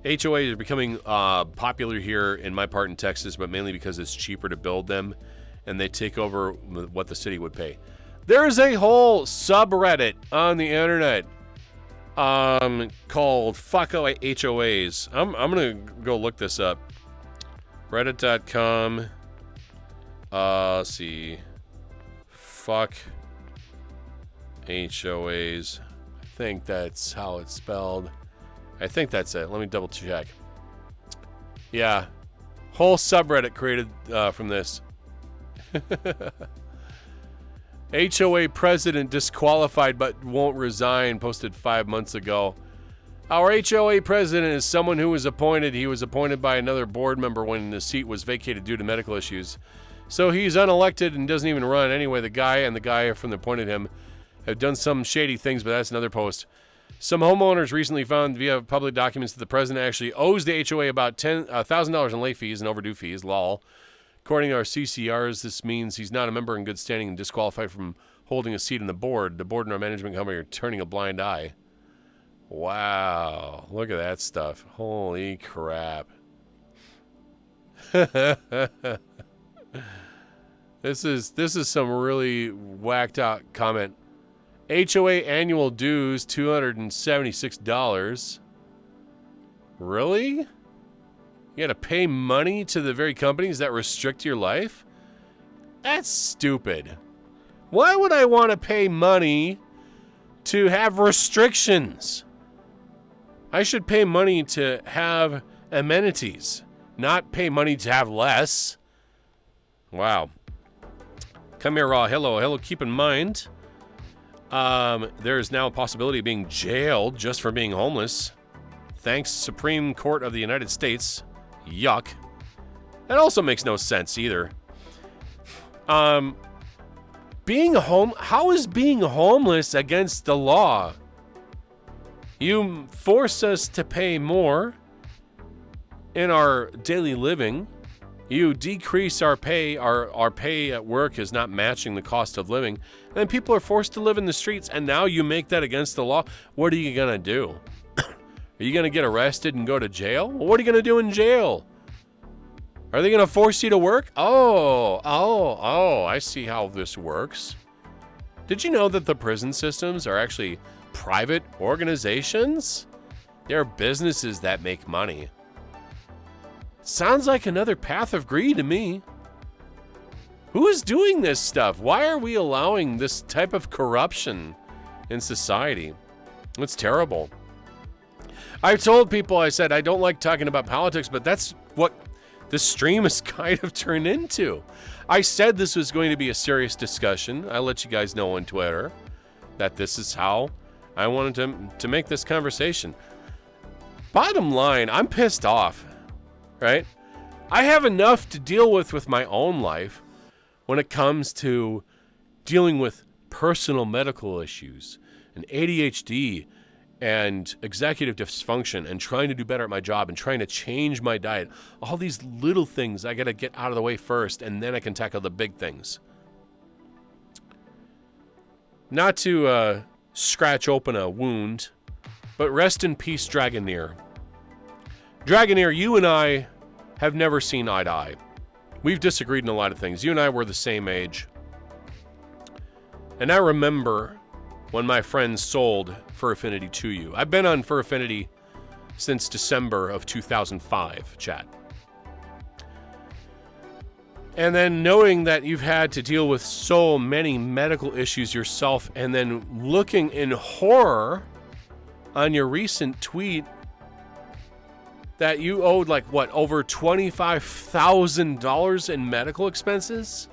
HOAs are becoming popular here in my part in Texas, but mainly because it's cheaper to build them, and they take over what the city would pay. There's a whole subreddit on the internet called Fuck HOAs. I'm gonna go look this up. Reddit.com. Let's see. Fuck HOAs. I think that's how it's spelled. I think that's it. Let me double check. Yeah. Whole subreddit created from this. HOA president disqualified but won't resign, posted 5 months ago. Our HOA president is someone who was appointed. He was appointed by another board member when the seat was vacated due to medical issues. So he's unelected and doesn't even run. Anyway, the guy from the appointed him have done some shady things, but that's another post. Some homeowners recently found via public documents that the president actually owes the HOA about $1,000 in late fees and overdue fees, lol. According to our CCRs, this means he's not a member in good standing and disqualified from holding a seat on the board. The board and our management company are turning a blind eye. Wow, look at that stuff. Holy crap. This is some really whacked out comment. HOA annual dues, $276. Really? You gotta pay money to the very companies that restrict your life? That's stupid. Why would I want to pay money to have restrictions? I should pay money to have amenities, not pay money to have less. Wow. Come here, Raw. Hello. Keep in mind, there is now a possibility of being jailed just for being homeless. Thanks, Supreme Court of the United States. Yuck. That also makes no sense either. How is being homeless against the law? You force us to pay more in our daily living. You decrease our pay. Our pay at work is not matching the cost of living. And then people are forced to live in the streets, and now you make that against the law. What are you going to do? Are you going to get arrested and go to jail? Well, what are you going to do in jail? Are they going to force you to work? Oh, I see how this works. Did you know that the prison systems are actually private organizations? They're businesses that make money. Sounds like another path of greed to me. Who is doing this stuff? Why are we allowing this type of corruption in society? It's terrible. I've told people, I said, I don't like talking about politics, but that's what this stream is kind of turned into. I said this was going to be a serious discussion. I let you guys know on Twitter that this is how I wanted to make this conversation. Bottom line, I'm pissed off, right? I have enough to deal with my own life when it comes to dealing with personal medical issues and ADHD and executive dysfunction and trying to do better at my job and trying to change my diet. All these little things I got to get out of the way first, and then I can tackle the big things. Not to scratch open a wound, but rest in peace, Dragoneer. Dragoneer, you and I have never seen eye to eye. We've disagreed in a lot of things. You and I were the same age. And I remember when my friends sold Fur Affinity to you. I've been on Fur Affinity since December of 2005, chat. And then knowing that you've had to deal with so many medical issues yourself, and then looking in horror on your recent tweet that you owed like what, over $25,000 in medical expenses?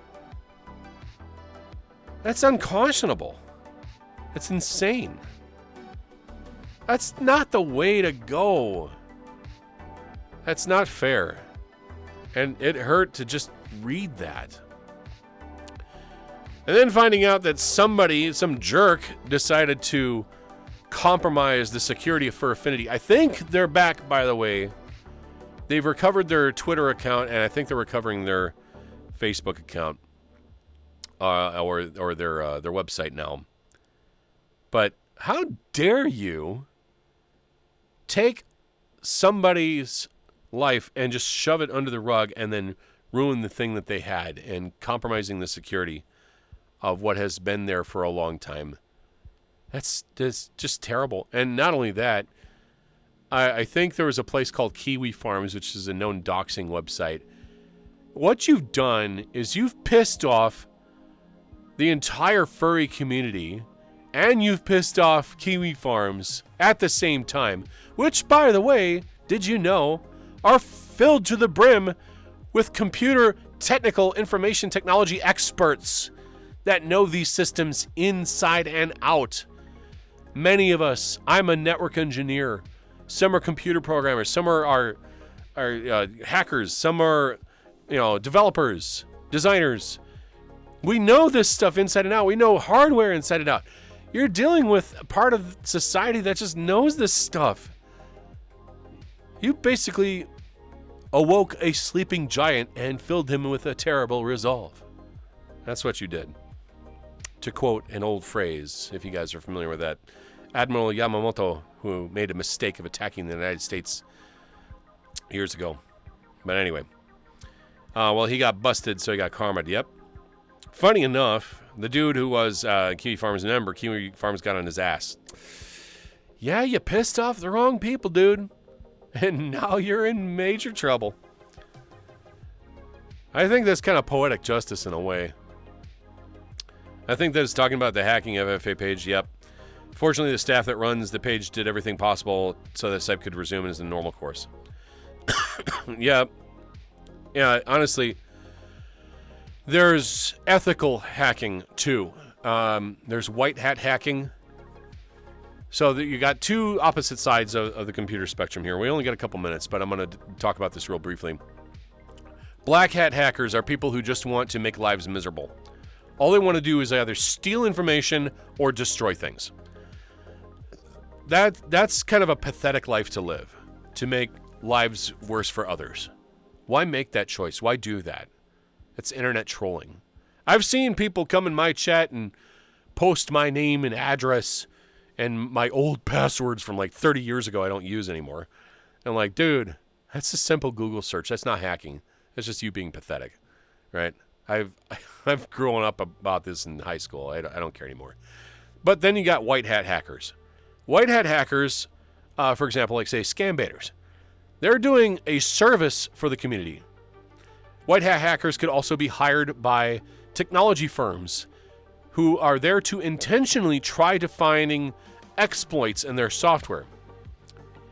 That's unconscionable. That's insane. That's not the way to go. That's not fair. And it hurt to just read that. And then finding out that somebody, some jerk, decided to compromise the security for Affinity. I think they're back, by the way. They've recovered their Twitter account, and I think they're recovering their Facebook account, or their website now. But how dare you take somebody's life and just shove it under the rug and then ruin the thing that they had, and compromising the security of what has been there for a long time. That's just terrible. And not only that, I think there was a place called Kiwi Farms, which is a known doxing website. What you've done is you've pissed off the entire furry community, and you've pissed off Kiwi Farms at the same time, which, by the way, did you know, are filled to the brim with computer technical information technology experts that know these systems inside and out. Many of us, I'm a network engineer, some are computer programmers, some are hackers, some are developers, designers. We know this stuff inside and out. We know hardware inside and out. You're dealing with a part of society that just knows this stuff. You basically awoke a sleeping giant and filled him with a terrible resolve. That's what you did. To quote an old phrase, if you guys are familiar with that, Admiral Yamamoto, who made a mistake of attacking the United States years ago. But anyway, well, he got busted, so he got karma'd. Yep. Funny enough, the dude who was Kiwi Farms member, Kiwi Farms got on his ass. Yeah, you pissed off the wrong people, dude. And now you're in major trouble. I think that's kind of poetic justice in a way. I think that it's talking about the hacking FFA page. Yep. Fortunately, the staff that runs the page did everything possible so the site could resume as a normal course. Yeah. Yeah, honestly, there's ethical hacking too. There's white hat hacking. So you got two opposite sides of the computer spectrum here. We only got a couple minutes, but I'm going to talk about this real briefly. Black hat hackers are people who just want to make lives miserable. All they want to do is either steal information or destroy things. That's kind of a pathetic life to live, to make lives worse for others. Why make that choice? Why do that? It's internet trolling. I've seen people come in my chat and post my name and address and my old passwords from like 30 years ago I don't use anymore. And I'm like, dude, that's a simple Google search. That's not hacking. That's just you being pathetic, right? I've grown up about this in high school. I don't care anymore. But then you got white hat hackers. White hat hackers, for example, like say scam baiters. They're doing a service for the community. White hat hackers could also be hired by technology firms who are there to intentionally try to finding exploits in their software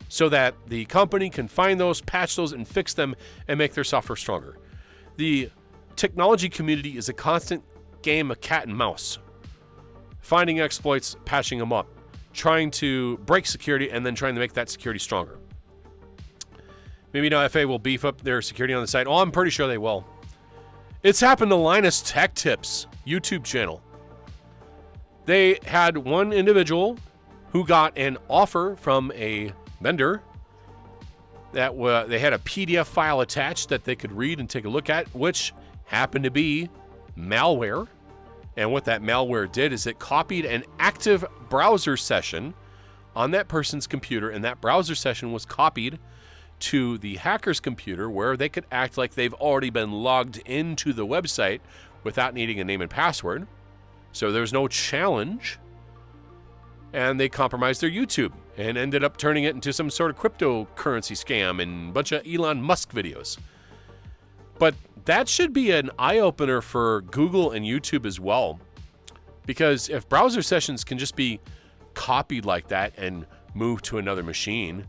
so that the company can find those, patch those, and fix them and make their software stronger. The technology community is a constant game of cat and mouse, finding exploits, patching them up, trying to break security, and then trying to make that security stronger. Maybe now FA will beef up their security on the site. Oh, I'm pretty sure they will. It's happened to Linus Tech Tips YouTube channel. They had one individual who got an offer from a vendor that they had a PDF file attached that they could read and take a look at, which happened to be malware. And what that malware did is it copied an active browser session on that person's computer, and that browser session was copied to the hacker's computer where they could act like they've already been logged into the website without needing a name and password. So there was no challenge. And they compromised their YouTube and ended up turning it into some sort of cryptocurrency scam and a bunch of Elon Musk videos. But that should be an eye-opener for Google and YouTube as well. Because if browser sessions can just be copied like that and moved to another machine,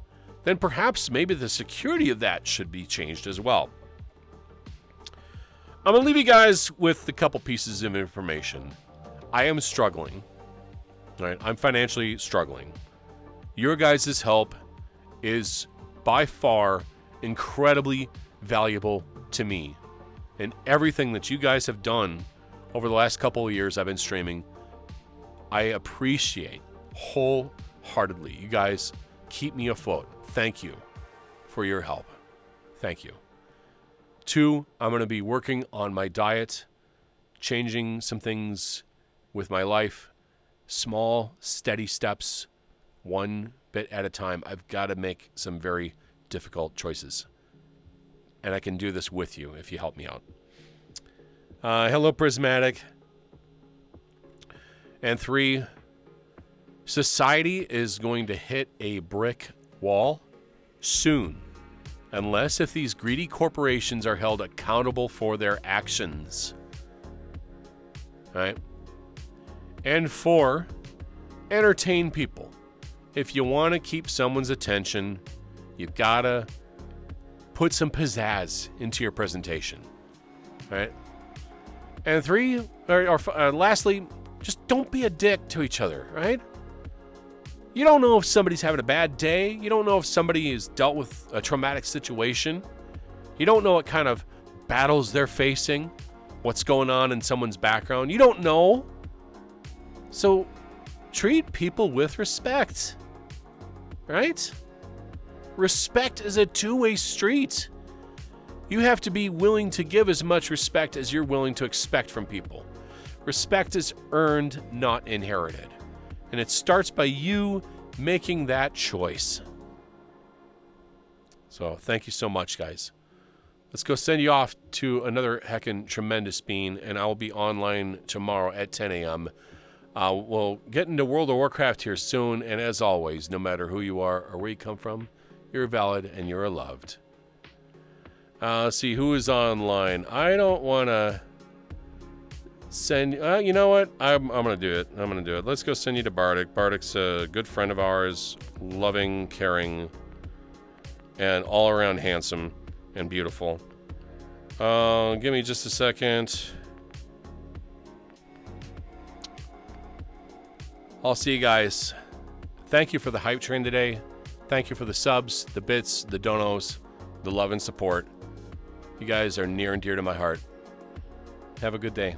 then perhaps maybe the security of that should be changed as well. I'm going to leave you guys with a couple pieces of information. I am struggling. Right? I'm financially struggling. Your guys' help is by far incredibly valuable to me. And everything that you guys have done over the last couple of years I've been streaming, I appreciate wholeheartedly. You guys keep me afloat. Thank you for your help. Thank you. 2, I'm going to be working on my diet, changing some things with my life. Small, steady steps, one bit at a time. I've got to make some very difficult choices. And I can do this with you if you help me out. Hello, Prismatic. And 3, society is going to hit a brick wall soon, unless if these greedy corporations are held accountable for their actions. All right? And 4, entertain people. If you want to keep someone's attention, you've got to put some pizzazz into your presentation. All right? And 3, lastly, just don't be a dick to each other, right? You don't know if somebody's having a bad day. You don't know if somebody has dealt with a traumatic situation. You don't know what kind of battles they're facing, what's going on in someone's background. You don't know. So treat people with respect, right? Respect is a two-way street. You have to be willing to give as much respect as you're willing to expect from people. Respect is earned, not inherited. And it starts by you making that choice. So thank you so much, guys. Let's go send you off to another heckin' tremendous bean, and I'll be online tomorrow at 10 a.m. We'll get into World of Warcraft here soon, and as always, no matter who you are or where you come from, you're valid and you're loved. See who is online. I don't want to send. You know what? I'm gonna do it. Let's go send you to Bardic. Bardic's a good friend of ours, loving, caring, and all around handsome and beautiful. Give me just a second. I'll see you guys. Thank you for the hype train today. Thank you for the subs, the bits, the donos, the love and support. You guys are near and dear to my heart. Have a good day.